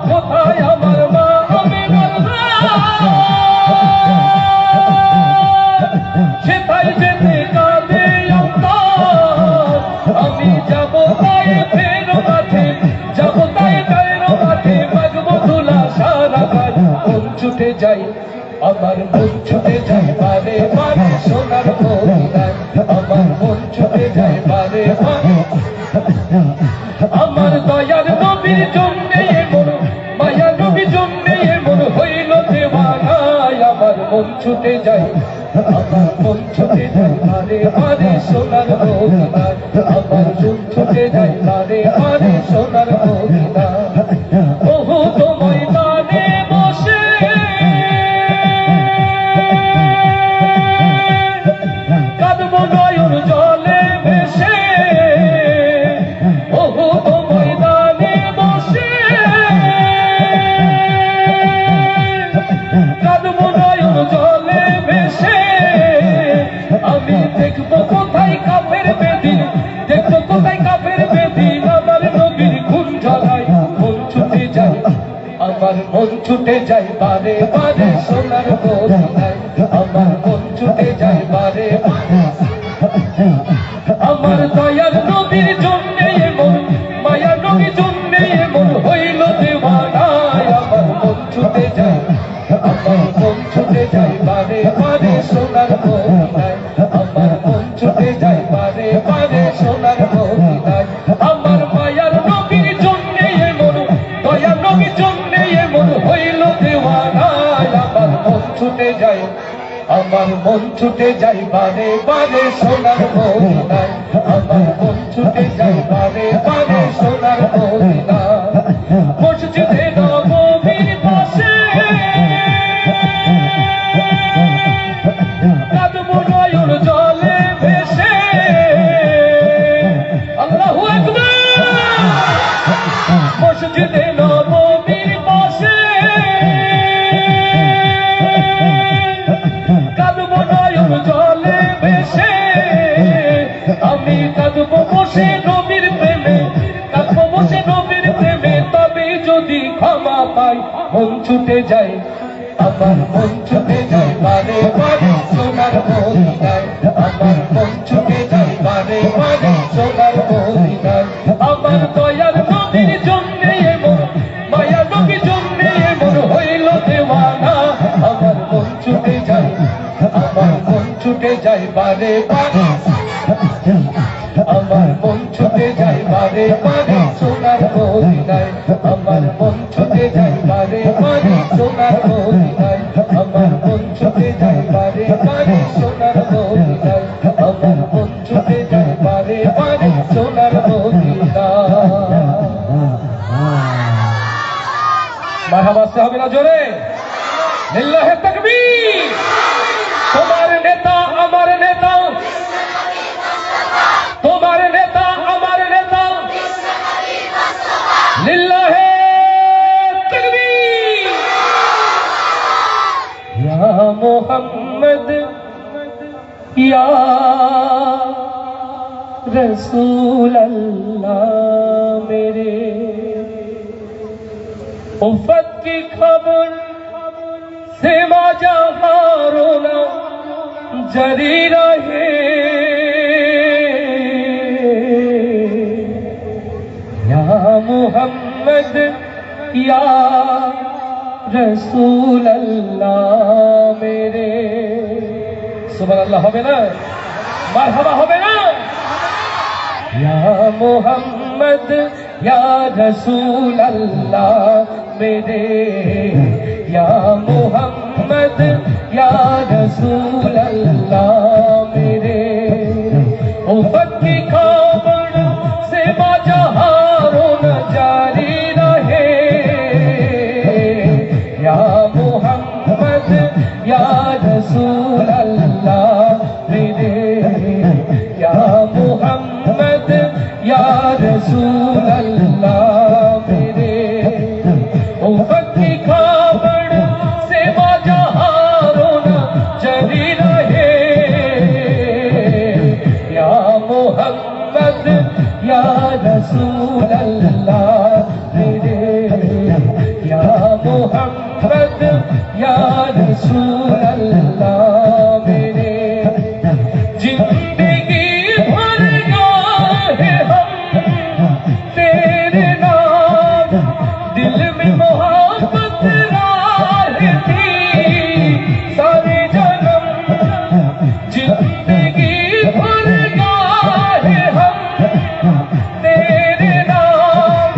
কোথায় আমার মা আমিনার ঘর, সেটাই যেতে কাঁদে আল্লাহ। আমি যাব তাই ফের মাঠে, যাব তাই ফের মাঠে, মাগবো তুলা সারা গাছ। মন ছুটে যাই, আমার মন ছুটে যায় বারে বারে সোনার মদিনা। আমার মন ছুটে যায় বারে বারে, আমার দয়ার নবীর জন্য এমন, মায়া নবীর জন্য এমন হইল দেওয়ানা। আমার মন ছুটে যায়, আমার মন ছুটে যায় বারে বারে সোনার মদিনা। আমার মন ছুটে যায় বারে বারে সোনার মদিনা। বহুত ময়দানে বসে কাঁদবো নয়ন জলে ভেসে, বহুত ময়দানে বসে কাঁদবো নয়ন জলে ভেসে। আমি দেখবো কোথায় কাফের বেদিন, দেখবো কোথায় কাফের বেদিন। আমার নবীর খুন ঝরায় ছুটে যায় বারে বারে সোনার মদিনায় আমার মন ছুটে যায় বারে বারে আমার দয়ার নবীর জন্য এমন মায়া নবীর জন্য এমন হইল দেওয়ানায় আমার মন ছুটে যায় আমার মন ছুটে যায় বারে বারে সোনার মদিনায় আমার মন ছুটে যায় বারে বারে সোনার মদিনায় আমার মায়ার নবীর জন্য এমন দয়ার নবীর জন্য এমন হইল দেওয়ানায় আমার মন ছুটে যায় আমার মন ছুটে যায় বারে বারে সোনার মদিনায় আমার মন ছুটে যায় বারে বারে সোনার মদিনায় মসজিদে নববীর পাশে কাঁদবো নয়ন জলে ভেসে আল্লাহু আকবার মসজিদে নববীর পাশে কাঁদবো নয়ন জলে ভেসে আমি কাঁদবো বসে নবীর প্রেমে কাঁদবো বসে নবীর প্রেমে তবে যদি ক্ষমা পাই মন ছুটে যায় আমার মন ছুটে যায় বারে বারে সোনার মদিনায় আমার মন ছুটে যায় বারে বারে সোনার মদিনায় আমার দয়ার নবীর জন্য এমন মায়া নবীর জন্য এমন হইল দেওয়ানা আমার মন ছুটে যায় আমার মন ছুটে যায় বারে বারে আমার মন ছুটে যায় বারে বারে সোনার মদিনায় আমার মন ছুটে যায় বারে বারে সোনার মদিনায় আমার মন ছুটে যায় বারে বারে সোনার মদিনায় আমার মন ছুটে যায় বারে বারে সোনার মদিনায় মারহাবা আসতে হবে না জোরে লিল্লাহে তাকবীর তোমার নেতা আমার নেতা তোমার নেতা আমার নেতা লিল্লাহে তাকবীর ইয়া মুহাম্মদ ইয়া রাসূল আল্লাহ মেরে उफ़त की खबर से माजा हारोना जरी रहे या मुहम्मद या रसूल अल्लाह मेरे सुभान अल्लाह হবে না মারহাবা হবে না या मुहम्मद या रसूल अल्लाह मेरे या मुहम्मद या रसूल अल्लाह मेरे उफ़त की खबर से बाजा हारों न जारी रहे या मुहम्मद या रसूल अल्लाह मेरे या मुहम्मद या रसूल अल्लाह मेरे उफ़त की खबर से बाजा हारों न जरी रहे या मुहम्मद या रसूल अल्लाह मेरे या मुहम्मद या रसूल अल्लाह मेरे जिंदगी भर गाहे हम तेरे नाम दिल में मोहब्बत राह थी सारे जन्म जिंदगी भर गाहे हम तेरे नाम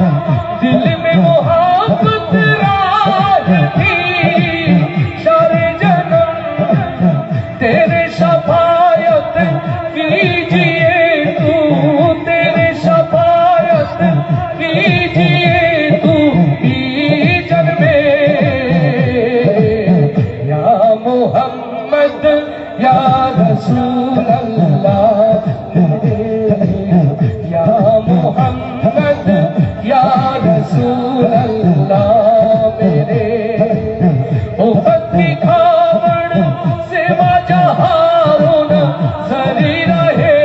दिल में मोहब्बत राह थी सारे जन्म तेरे शफायत कीजिए तू तेरे शफायत कीजिए तू ईजन में या मुहम्मद या रसूल अल्लाह या मुहम्मद या रसूल अल्लाह मेरे उफ़त की खबर से बाजा हारों न जरी रहे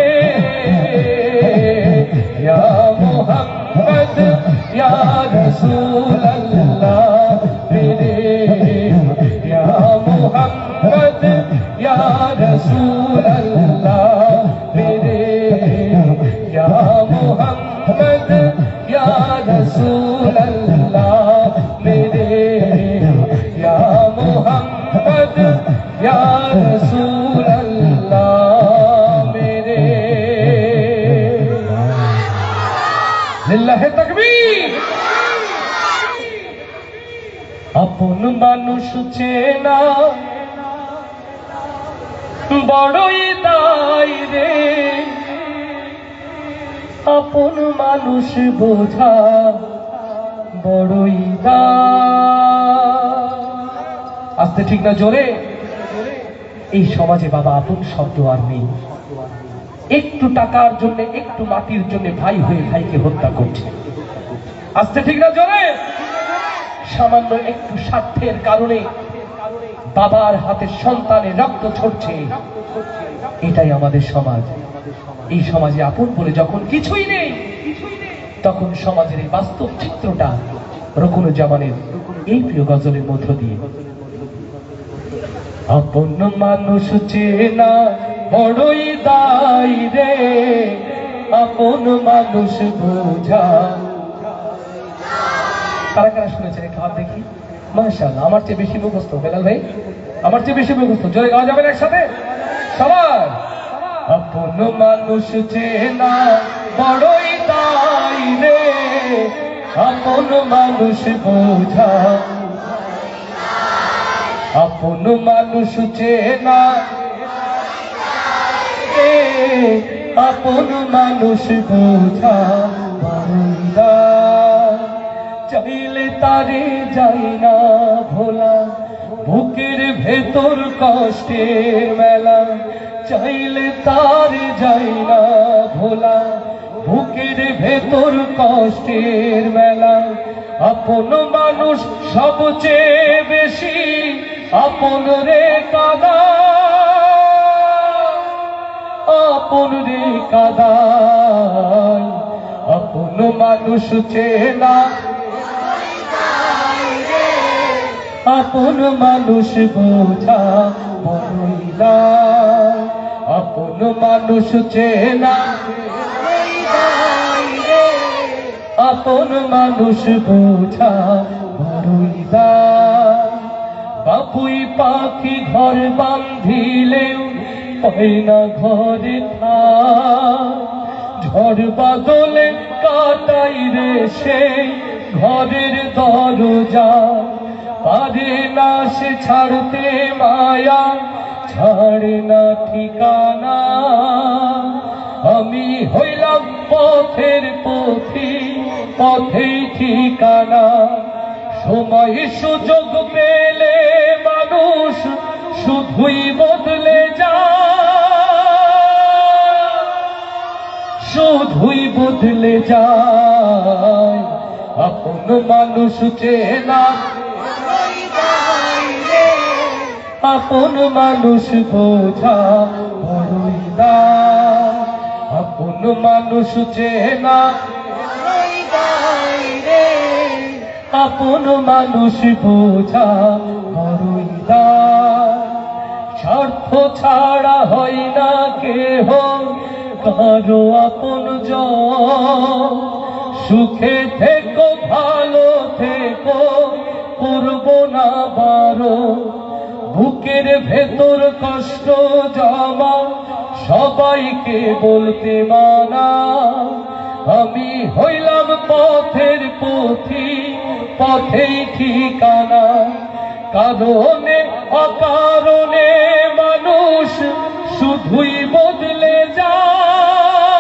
या मुहम्मद या रसूल अल्लाह मेरे रसूल अल्लाह मेरे या मोहम्मद या रसूल अल्लाह मेरे या मोहम्मद या रसूल अल्लाह मेरे लिल्लाह तकबीर আপন মানুষ চেনা বড়ই দায় রে আপন মানুষ বোঝা বড়ই দায় আস্তে ঠিক না জোরে এই সমাজে বাবা আপন শব্দ আর নেই একটু টাকার জন্য একটু মাটির জন্য ভাই হয়ে ভাইকে হত্যা করছে আস্তে ঠিক না জোরে সামান্য একটু স্বার্থের কারণে বাবার হাতে সন্তানের রক্ত ঝরছে এটাই আমাদের সমাজ এই সমাজে আপন বলে যখন কিছুই নেই তখন সমাজের এই বাস্তব চিত্রটা রকুনুজ্জামানের এই প্রিয় গজলের মধ্য দিয়ে আপন মানুষ চেনা বড়ই দায় রে আপন মানুষ বোঝা কারা কারা শুনেছেন একটু হাত দেখি মাশাআল্লাহ আমার চেয়ে বেশি মুখস্থ বেলাল ভাই আমার চেয়ে বেশি মুখস্থ জোরে গাওয়া যাবেন একসাথে সবাই আপন মানুষ চেনা বড়ই দায় রে আপন মানুষ বোঝা আপন মানুষ চেনা রে আপন মানুষ বোঝা বড়ই দায় চাইলে তারে যাই না ভোলা বুকের ভেতর কষ্টের মেলা চাইলে তারে যাই না ভোলা বুকের ভেতর কষ্টের মেলা আপন মানুষ সবচেয়ে বেশি আপন রে কাদা আপন রে কাদায় আপন মানুষ চেনা আপন মানুষ বোঝা বড়ই দায় আপন মানুষ চেনা আপন মানুষ বোঝা বড়ই দায় বাবুই পাখি ঘর বাঁধিলেও পায় না ঘরে ঝড় বাদলে কাটাই রে সেই ঘরের দরজা পারে না সে ছাড়তে মায়া ছাড়ে না ঠিকানা আমি হইলাম পথের পথি পথেই ঠিকানা সময় সুযোগ পেলে মানুষ শুধুই বদলে যায় শুধুই বদলে যায় আপন মানুষ চেনা আপন মানুষ বোঝা বড়ই দায় আপন মানুষ চেনা আপন মানুষ বোঝা বড়ই দায় স্বার্থ ছাড়া হয় না কেহ কারো আপন জন সুখে থেকো ভালো থেকো করব না বারো বুকের ভেতর কষ্ট জমা সবাইকে বলতে মানা আমি হইলাম পথের পথি পথেই ঠিকানা কারণে অকারণে মানুষ শুধুই বদলে যায়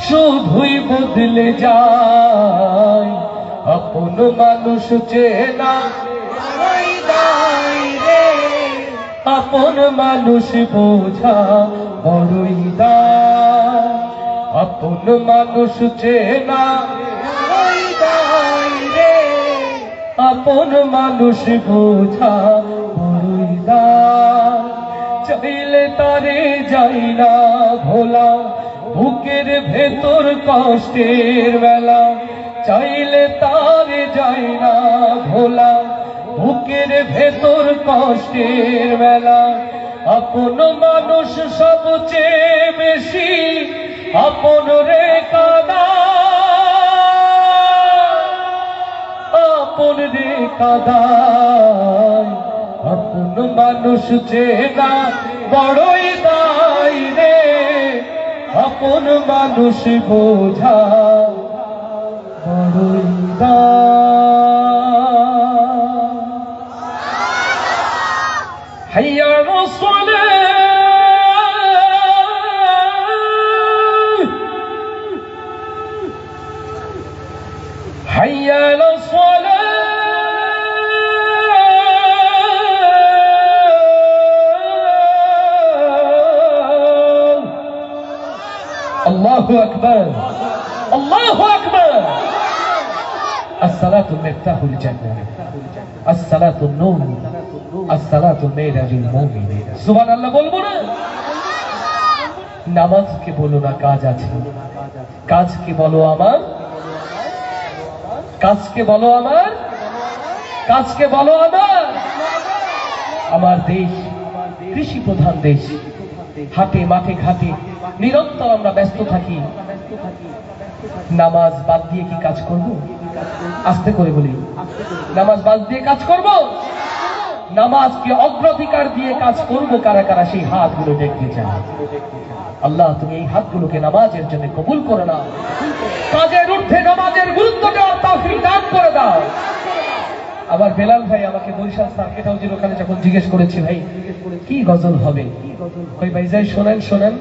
শুধুই বদলে যায় আপন মানুষ চেনা আপন মানুষ বোঝা বড়ই দায় আপন মানুষ চেনা আপন মানুষ বোঝা বড়ই দায় চাইলে তারে যাই না ভোলা বুকের ভেতর কষ্টের বেলা চাইলে তারে যাই না ভোলা বুকের ভেতর কষ্টের মেলা, আপন মানুষ সবচেয়ে বেশি আপন রে কাদা, আপন রে কাদায়, আপন মানুষ চেনা বড়ই দায় রে, আপন মানুষ বোঝা বড়ই দায়। হাইয়া আলা সালাহ, হাইয়া আলা সালাহ, আল্লাহু আকবার, আল্লাহু আকবার। الصلاة مفتاح الجنة، الصلاة النور، الصلاة معراج المؤمن। সুবহানাল্লাহ বলবো না? নামাজকে বলো না কাজ আছে, কাজকে বলো আমার, কাজকে বলো আমার, কাজকে বলো আমার। আমার দেশ কৃষি প্রধান দেশ, হাটে মাঠে ঘাটে নিরন্তর আমরা ব্যস্ত থাকি। নামাজ বাদ দিয়ে কি কাজ করব? আস্তে করে বলি, নামাজ বাদ দিয়ে কাজ করব? নামাজকে অগ্রাধিকার দিয়ে কাজ করব কারা কারা সেই হাতগুলো দেখতে চায়। আল্লাহ তুমি এই হাতগুলোকে নামাজের জন্য কবুল করে নাও, কাজের ঊর্ধ্বে নামাজের গুরুত্ব দেওয়ার তৌফিক দান করে দাও। আবার বেলাল ভাই আমাকে বরিশাল সার্কিট হাউসের ওখানে যখন জিজ্ঞেস করেছে ভাই কি গজল হবে, কই ভাই যাই শোনেন শোনেন,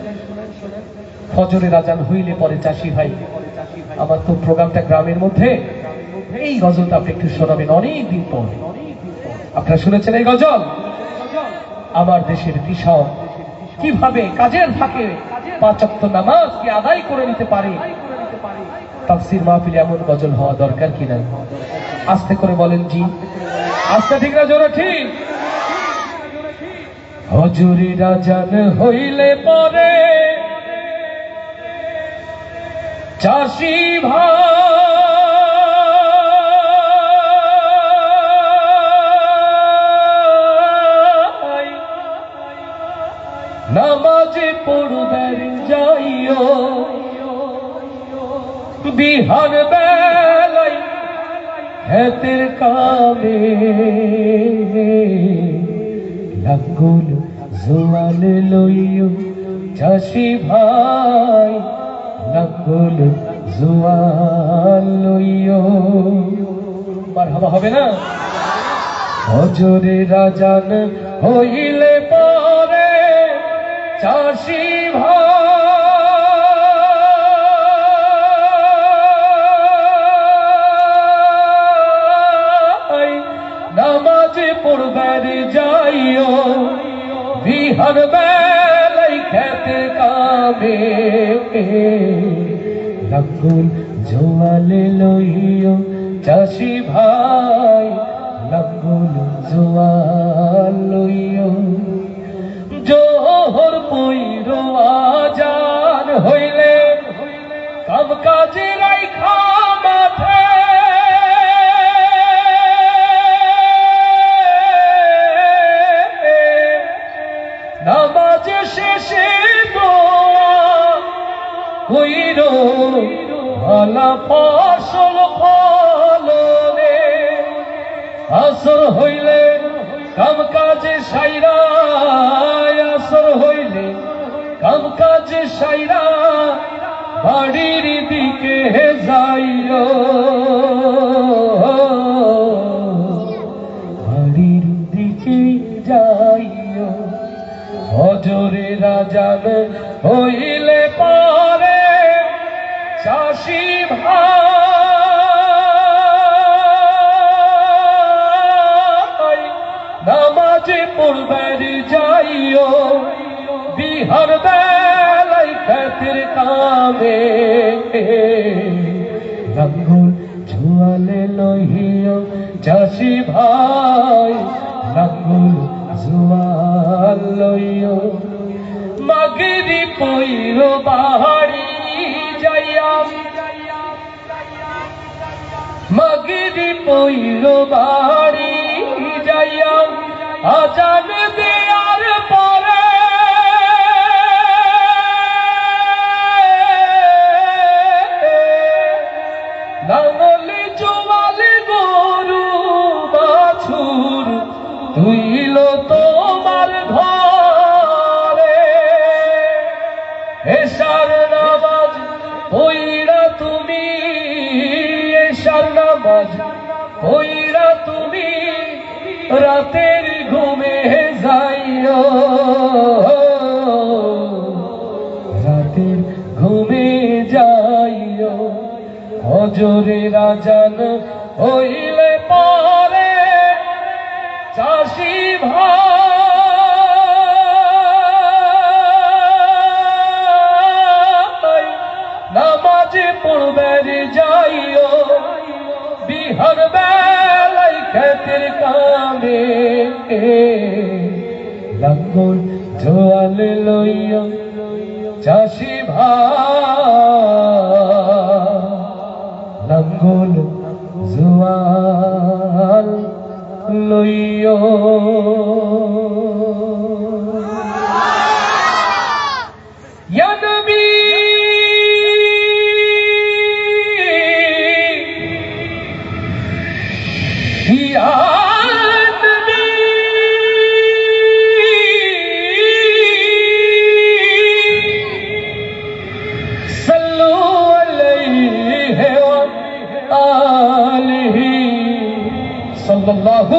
ফজরের আজান হইলে পরে চাষি ভাই আমার তো প্রোগ্রামটা গ্রামের মধ্যে, এই গজলটা আপনি একটু শোনাবেন অনেকদিন পর। আপনারা শুনেছেন এই গজল? আমার দেশের কৃষক কিভাবে কাজের ফাঁকে পাঁচ ওয়াক্ত নামাজকে আদায় করে নিতে পারে, তাফসীর মাহফিলে এমন গজল হওয়া দরকার কিনা? আস্তে করে বলেন জি, আস্তে ঠিক না জোরে ঠিক? হজুরের আজান হইলে পরে চাষি ভাই নামাজে পড়বার যাইও, বিহান বেলায় হেতের কামে, লাঙ্গল জোয়াল লইও চাষি ভাই, লাঙ্গল জোয়াল লইও। মারহাবা হবে না? হজরের আজান হইলে পরে চাষি ভাই নামাজে পড়বার যাইও, বিহান বেলায় খেতে কামে, লাঙ্গল জোয়াল লইও চাষি ভাই, লাঙ্গল জোয়াল লইও। জোহর পইর আজান হইলে কাম কাজে রাইখা মাঠে, নামাজ শেষে দোয়া কইর ভালা ফসল ফলনে, আসর হইলে কাম কাজে সাইরা, আসর হইলে কাম কাজে সাইরা বাড়ির দিকে যাইও, বাড়ির দিকে যাইও। হজরের আজান হইলে পরে চাষি ভাই নামাজে পড়বার যাইও, বিহার বেলায় খেতের কামে, লাঙ্গল জোয়াল লইও চাষি ভাই, লাঙ্গল জোয়াল লইও। মাগরি পইর বাড়ি যাইয়া, মাগরি পইর বাড়ি রাতের ঘুমে যাইও, রাতের ঘুমে যাইও, হজরের আজান হইলে পরে চাষি ভাই নামাজে পড়বে যাইও, বিহার বেলায় ক্ষেতের কামে লাঙ্গল জোয়াল লইয়া চাষি ভাই লাঙ্গল জোয়াল লইয়া। ইয়া নবী ইয়া নবী সাল্লু আলাইহি ওয়া আলিহি সাল্লাল্লাহু।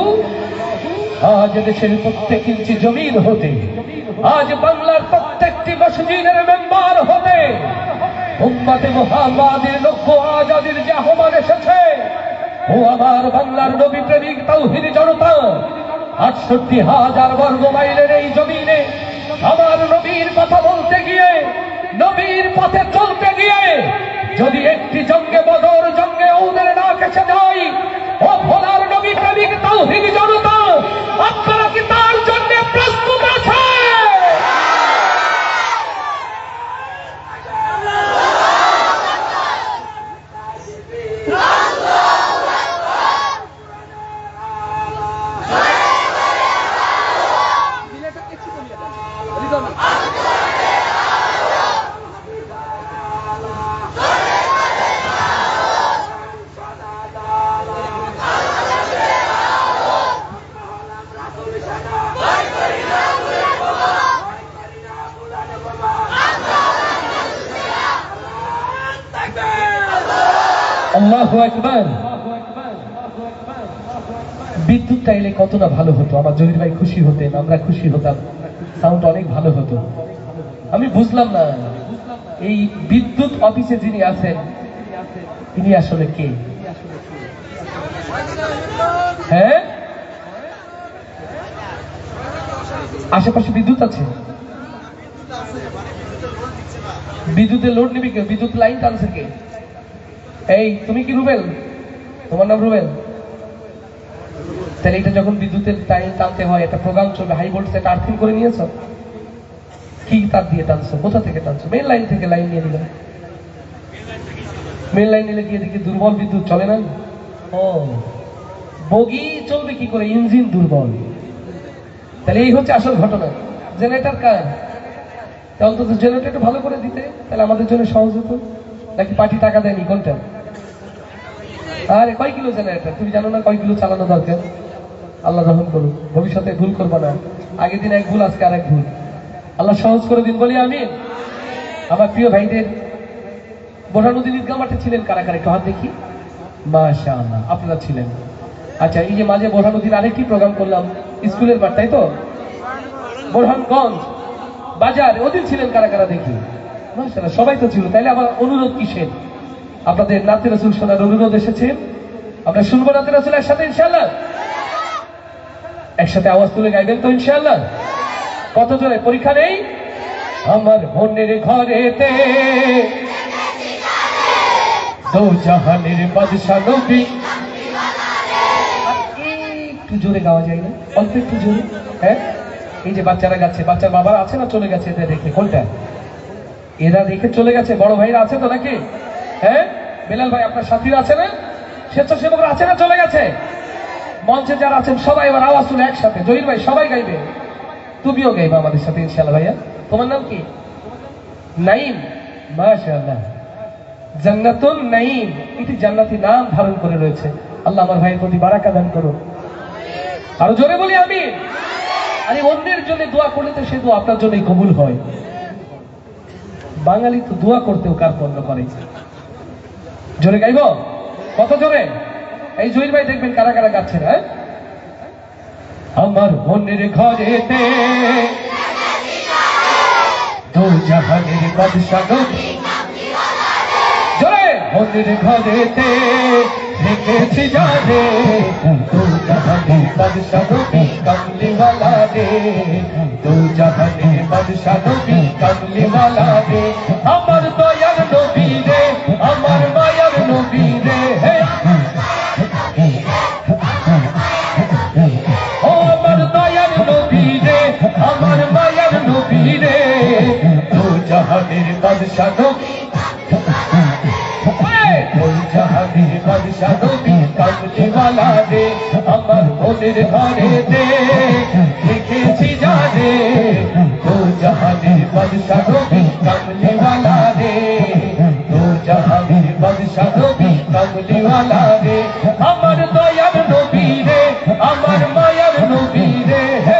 আজ দেশের প্রত্যেক ইঞ্চি জমিন হতে, আজ বাংলার প্রত্যেকটি মসজিদের মেম্বার হতে উম্মতে মুহাম্মাদের লক্ষ্য আজাদির যে আহ্বান এসেছে, ও আমার বাংলার নবী প্রেমিক তাওহীদ জনতা, ৬৮,০০০ বর্গ মাইলের এই জমিনে আমার নবীর কথা বলতে গিয়ে, নবীর পথে চলতে গিয়ে যদি একটি জঙ্গে বদর, জঙ্গে উহুদের না কেসে যায়, ও ভোলার নবী প্রেমিক তাওহীদ জনতা, আপনারা কি তার জন্য প্রস্তুত আছে? আল্লাহু আকবার। বিদ্যুৎটা এলে কত না ভালো হতো, আমার জহির ভাই খুশি হতেন, আমরা খুশি হতাম, সাউন্ড অনেক ভালো হতো। আমি বুঝলাম না এই বিদ্যুৎ অফিসে যিনি আছেন তিনি আসলে কে? হ্যাঁ, আশেপাশে বিদ্যুৎ আছে, বিদ্যুতের লোড নিবি কে? বিদ্যুৎ লাইন টানছে কে? এই তুমি কি রুবেল? তোমার নাম রুবেল? তাহলে এটা যখন বিদ্যুতের টাইম টানতে হয়, একটা প্রোগ্রাম চলবে, হাই ভোল্টেজ একটা আর্থিং করে নিয়েছো, কি তার দিয়ে টানছো? কোথা থেকে টানছো? মেন লাইন থেকে লাইন নিয়ে নিলাম। মেন লাইন নিলে গিয়ে দেখি দুর্বল বিদ্যুৎ চলে না। ও, বগি চলবে কি করে? ইঞ্জিন দুর্বল। তাহলে এই হচ্ছে আসল ঘটনা। জেনারেটর কার? অন্তত জেনারেটর ভালো করে দিতে তাহলে আমাদের জন্য সহজ হতো। নাকি পার্টি টাকা দেয়নি? কোনটা? আরে কয় কিলো জেনারেটর তুমি জানো না কয় কিলো চালানো দরকার? আল্লাহ রহম করুন, ভবিষ্যতে ভুল করবো না। আগের দিন এক ভুল, আজকে আর এক ভুল। আল্লাহ সহজ করে দিন, বলি আমিন। আমার প্রিয় ভাইদের, বোরহানুদ্দিন ঈদগাহ মাঠে ছিলেন কারা কারা? একটু হাত দেখি। মাশাআল্লাহ, আপনারা ছিলেন। আচ্ছা, এই যে মাঝে বোরহানুদ্দিন আরেকটি প্রোগ্রাম করলাম স্কুলের মাঠ, তাই তো? বোরহানগঞ্জ বাজার, ওদিন ছিলেন কারা কারা দেখি? মাশাআল্লাহ, সবাই তো ছিল। তাইলে আমার অনুরোধ কিসের? আপনাদের নাতে রাসূল শোনার অনুরোধ এসেছে। আমরা শুনবো নাতে রাসূল একসাথে ইনশাআল্লাহ? একসাথে আওয়াজ তুলে গাইবেন তো ইনশাআল্লাহ? কত জোরে? পরীক্ষা নেই? আমার মনের ঘরেতে দো জাহানের বাদশা নবী। একটু জোরে গাওয়া যায় না? অল্প একটু জোরে। হ্যাঁ, এই যে বাচ্চারা গাচ্ছে, বাচ্চার বাবারা আছে না চলে গেছে এদের রেখে? কোনটা? এরা রেখে চলে গেছে। বড় ভাইরা আছে তো নাকি? হ্যাঁ, বেলাল ভাই আপনার সাথীরা আছে না? স্বেচ্ছাসেবকরা আছে না চলে গেছে? মঞ্চে যারা আছেন সবাই এবার আওয়াজ তুলে একসাথে। জহির ভাই সবাই গাইবে, তুমিও গাইবে আমাদের সাথে ইনশাআল্লাহ। ভাইয়া তোমার নাম কি? নাইম। মাশাআল্লাহ, জান্নাতুন নাইম, এটি জান্নাতি নাম ধারণ করে রয়েছে। আল্লাহ আমার ভাইয়ের প্রতি বারাকা দান করুন। আরো জোরে বলি আমিন। আরে অন্যের জন্য দোয়া করলে তো সে দোয়া আপনার জন্যই কবুল হয়। বাঙালি তো দোয়া করতেও কার্পণ্য করে। জোরে গাইব? কত জোরে? এই জহির ভাই দেখবেন কারা কারা গাচ্ছে না। আমার মনের ঘরেতে দু জাহানের বাদশা নবী জয় মনের ঘরেতে দেখেছি জানে দু জাহানের বাদশা নবী কামলিওয়ালা রে দু জাহানের বাদশা নবী কামলিওয়ালা রে আমার দয়ার নবী রে আমার মায়ার নবী রে ও আমার দয়ার নবী রে আমার মায়ার নবী রে দু জাহানের বাদশা নবী দু জাহানের বাদশা নবী কামলিওয়ালা রে আমার মনের ঘরেতে লিখেছি জানে দু জাহানের বাদশা নবী কামলিওয়ালা রে দু জাহানের বাদশা নবী কামলিওয়ালা রে আমার দয়ার নবী রে আমার মায়ার নবী রে হে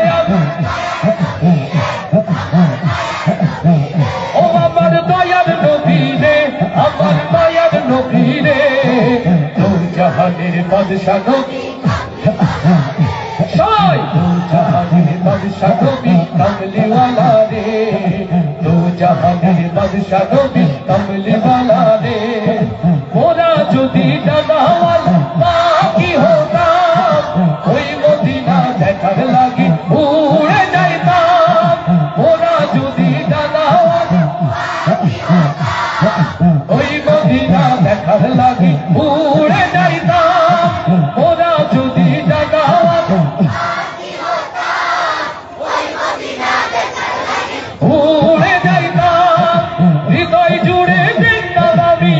ও আমার দয়ার নবী রে আমার মায়ার নবী রে দু জাহানের বাদশা নবী সবাই দু জাহানের বাদশা নবী কামলিওয়ালা রে দু জাহানের বাদশা নবী কামলিওয়ালা রে ওরা যদি ডানাওয়ালা বাকি হতাম ওই মদিনা দেখার লাগি উড়ে যাইতাম ওরা যদি ডানাওয়ালা ওই মদিনা দেখার লাগি উড়ে যাইতাম ওরা যদি ডানাওয়ালা উড়ে যাইতাম হৃদয় জুড়ে বৃন্দাবনী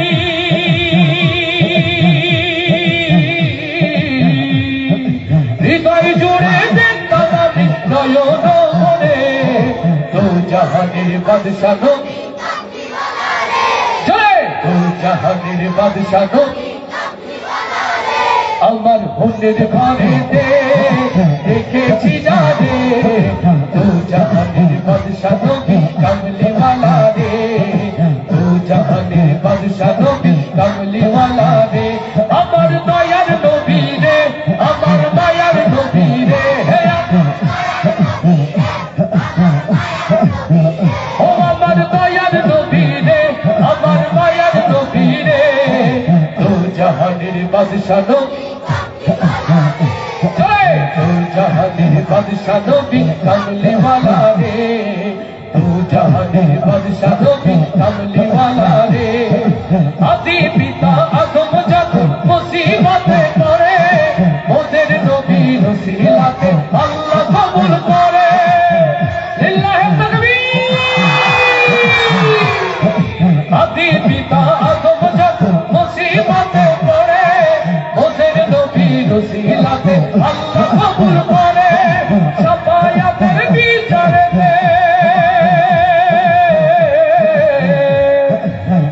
হৃদয় জুড়ে বৃন্দাবনী নয়ন মনে দু জাহানের বাদশা নবী জয় দু জাহানের বাদশা নবী আমার মনের ঘরেতে দেখেছি জানে দু জাহানের বাদশা নবী কামলিওয়ালা রে দু জাহানের বাদশা নবী কামলিওয়ালা রে আমার দয়ার নবী রে আমার মায়ার নবী রে ও আমার দয়ার নবী রে আমার মায়ার নবী রে দু জাহানের বাদশা নবী জয় দু জাহানের বাদশা নবী কামলিওয়ালা রে দু জাহানের বাদশা নবী কামলিওয়ালা রে আদি পিতা আদম যত মুসিবতে পড়ে ওদের নবীর ওসিলাতে আল্লাহ কবুল করে লিল্লাহি তাকবীর আদি পিতা আদম যত মুসিবতে পড়ে ওদের নবীর ওসিলাতে আল্লাহ কবুল করে শাফায়াতের বিচারেতে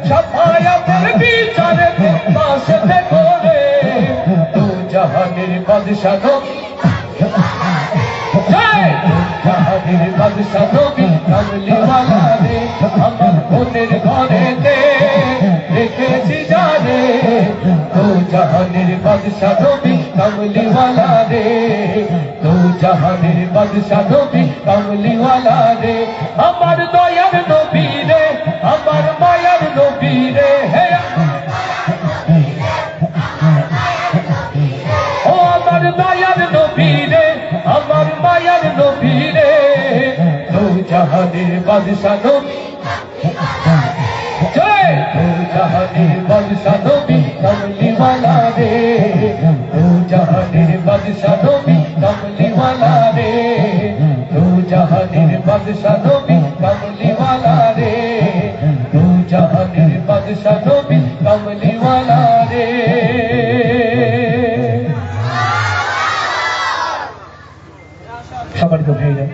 শাফায়াতের বিচারেতে পাশেতে করে দু জাহানের বাদশা নবী জয় দু জাহানের বাদশা নবী কামলিওয়ালা রে আমার মনের ঘরেতে দেখেছি জানে দু জাহানের বাদশা নবী কামলিওয়ালা রে দু জাহানের বাদশা নবী কামলিওয়ালা রে আমার দয়ার নবী রে আমার মায়ার নবী রে হে ও আমার দয়ার নবী রে আমার মায়ার নবী রে দু জাহানের বাদশা নবী জয় দু জাহানের বাদশা নবী কামলিওয়ালা রে দু জাহানের বাদশা নবী কামলিওয়ালা রে দু জাহানের বাদশা নবী কামলিওয়ালা রে দু জাহানের বাদশা নবী কামলিওয়ালা রে সম্মানিত ভাইরা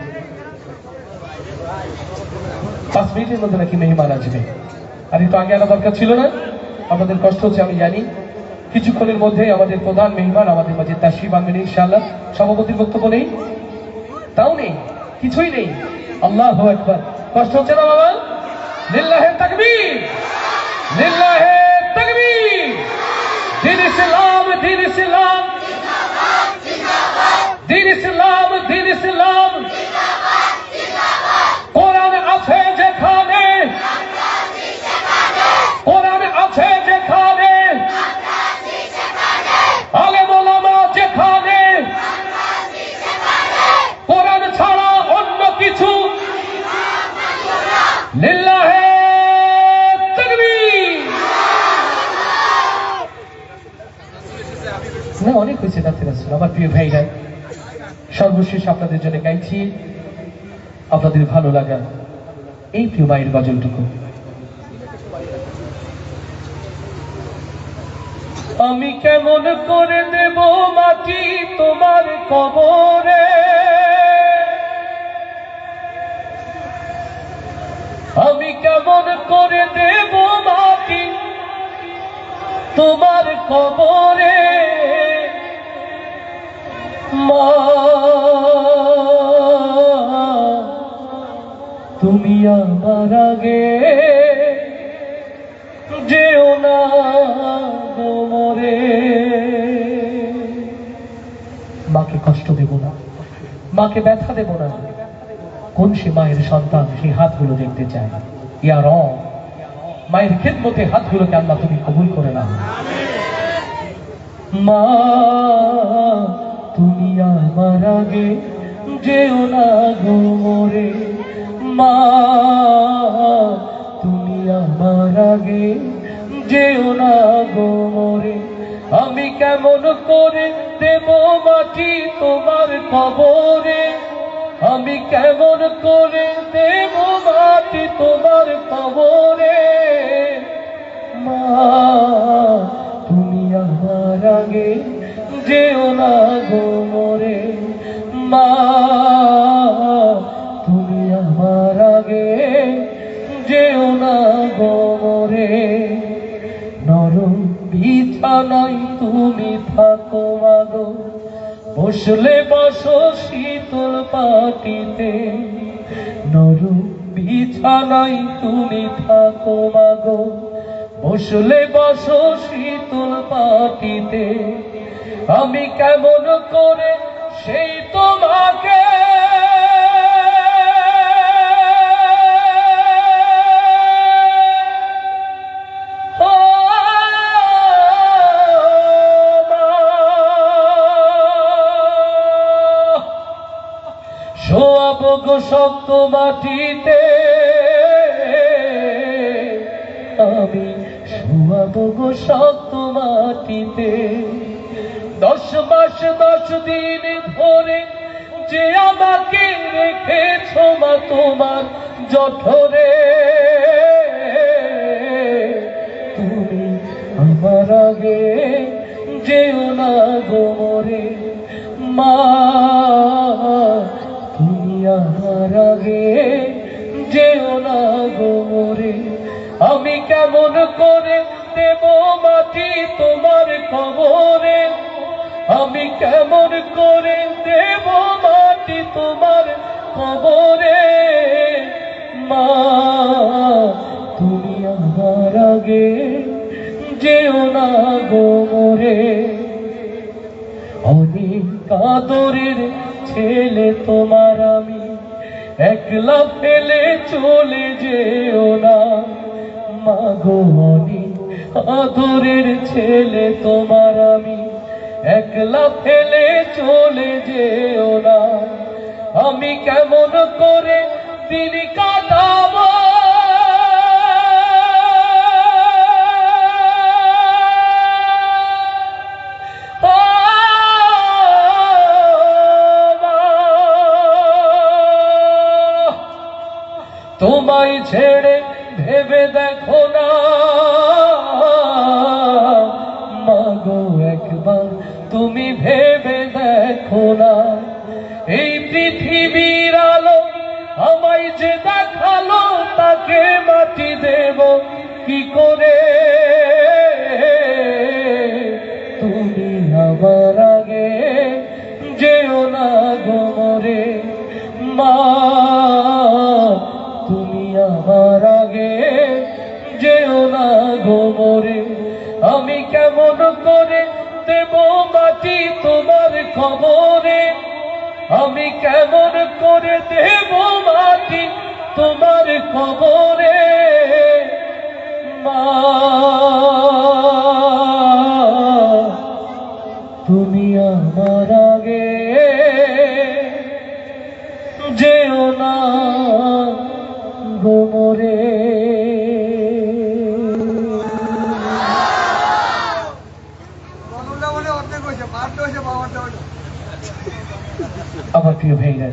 5 মিনিটের মধ্যে নাকি মেহমান আসবে আর একটু আগে আনা দরকার ছিল না আপনাদের কষ্ট হচ্ছে আমি জানি কিছুক্ষণের মধ্যে আমাদের প্রধান মেহমান আমাদের মাঝে তাশরিফ আনবেন ইনশাআল্লাহ সভাপতির বক্তব্য নেই তাও নেই কিছুই নেই আল্লাহু আকবার কষ্ট হচ্ছে না বাবা লিল্লাহি তাকবীর লিল্লাহি তাকবীর দিন ইসলাম দিন ইসলাম দিন ইসলাম করেছেন। আমার প্রিয় ভাইরা, সর্বশেষ আপনাদের জন্য গাইছি আপনাদের ভালো লাগা এই প্রিয় মায়ের গজলটুকু। আমি কেমন করে দেব মাটি তোমার কবরে, আমি কেমন করে দেব মাটি তোমার কবরে, মা তুমি আমার আগে যেও না গো মরে। মাকে কষ্ট দেব না, মাকে ব্যথা দেব না। কোন সে মায়ের সন্তান সেই হাতগুলো দেখতে চায়। ইয়া রব, মায়ের খিদমতে হাতগুলোকে আল্লাহ তুমি কবুল করে নাও। মা তুমি আমার আগে যেও না গো মরে, মা তুমি আমার আগে যেও না গো মরে। আমি কেমন করে দেব মাটি তোমার কবরে, আমি কেমন করে দেব মাটি তোমার কবরে, মা তুমি আমার আগে যেও না গো মরে, মা তুমি আমার আগে যেও না গো মরে। নরম বিছানায় তুমি থাকো মাগো, বসলে বসো শীতল পাটিতে, নরম বিছানায় তুমি থাকো মাগো, বসলে বসো শীতল পাটিতে। আমি কেমন করে সেই তোমাকে শোয়াব গো শক্ত মাটিতে, আমি শোয়াব গো শক্ত মাটিতে। 10 মাস 10 দিন ধরে যে আমাকে রেখেছ মা তোমার জঠরে, তুমি আমার আগে যেও না গো মরে, মা তুমি আমার আগে যেও না গো মরে। আমি কেমন করে দেব মাটি তোমার কবরে, আমি কেমন করে দেব মাটি তোমার কবরে, মা তুমি আমার আগে যেও না গো মরে। অনেক আদরের ছেলে তোমার আমি, একলা ফেলে চলে যেও না, মা গো অনেক আদরের ছেলে তোমার আমি, একলা ফেলে চলে যেও না। আমি কেমন করে দিন কাটাবো, তোমায় ছেড়ে ভেবে দেখো না, মাগো একবার তুমি ভেবে দেখো না। এই পৃথিবীর আলো আমায় যে দেখালো, তাকে মাটি দেব কি করে, তুমি আমার আগে যেও না গো মরে, মা তুমি আমার আগে যেও না গো মরে। আমি কেমন করে দেব মাটি তোমার কবরে, আমি কেমন করে দেব মাটি তোমার কবরে, মা তুমি আমার আগে যেও না গো মরে। বলে অর্ধেক হয়েছে, 5টা হয়েছে, 12টা হয়েছে। আমার প্রিয় ভাইরা,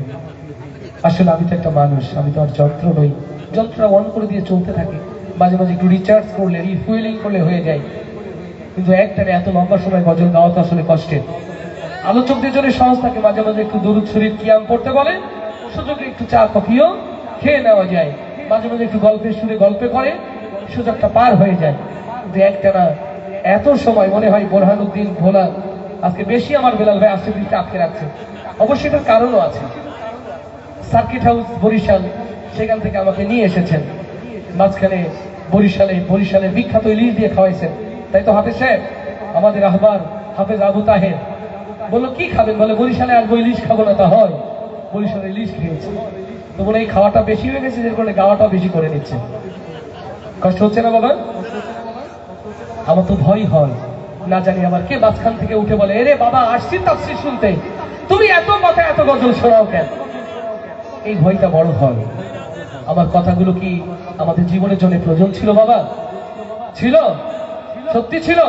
আসলে আমি তো একটা মানুষ, আমি তো আর যন্ত্র নই। যন্ত্রটা অন করে দিয়ে চলতে থাকে, মাঝে মাঝে একটু রিচার্জ করলে, রিফুয়েলিং করলে হয়ে যায়। কিন্তু একটানে এত লম্বা সময় গজল গাওয়া তো আসলে কষ্টের। আলোচকদের জন্য সহজ থাকে, মাঝে মাঝে একটু দরুদ শরীফ কিয়াম পড়তে বলে, সুযোগে একটু চা কফিও খেয়ে নেওয়া যায়, মাঝে মাঝে একটু গল্পের সুরে গল্পে করে সুযোগটা পার হয়ে যায়। কিন্তু একটানা এত সময় মনে হয় বোরহানুদ্দিন ভোলা আজকে বেশি আমার বেলাল ভাই আজকে বৃষ্টি আটকে রাখছে। অবশ্যই এটার কারণও আছে। সার্কিট হাউস বরিশাল, সেখান থেকে আমাকে নিয়ে এসেছেন, মাঝখানে বরিশালের বিখ্যাত ইলিশ দিয়ে খাওয়াইছেন, তাই তো হাফেজ সাহেব? আমাদের আহবার হাফেজ আবু তাহের বললো কি খাবেন, বলে বরিশালে আসবো, ইলিশ খাবো না তা হয়? বরিশালে ইলিশ খেয়েছে তো বলে এই খাওয়াটা বেশি হয়ে গেছে, যে কারণে গাওয়াটাও বেশি করে নিচ্ছে। কষ্ট হচ্ছে না বাবা? আমার তো ভয় হয়, না জানি আবার কে মাঝখান থেকে উঠে বলে, এরে বাবা আসছি তাফসীর শুনতে, তুমি এত কথা এত গজল শোনাও কেন? এই ভয়টা বড় হয়। আমার কথাগুলো কি আমাদের জীবনের জন্য প্রয়োজন ছিল বাবা? ছিল? সত্যি ছিল?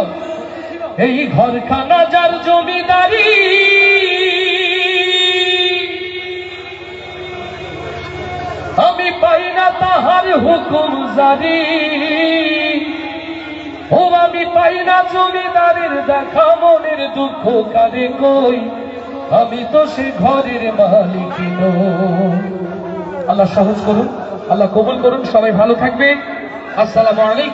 এই ঘরখানা যার জমিদারি, আমি পাই না তাহার হুকুম জারি, ও আমি পাই না জমিদারের দেখা, মনের দুঃখ কারে কই, আমি তো সে ঘরের মালিক নই। আল্লাহ সহজ করুন, আল্লাহ কবুল করুন। সবাই ভালো থাকবে। আসসালামু আলাইকুম।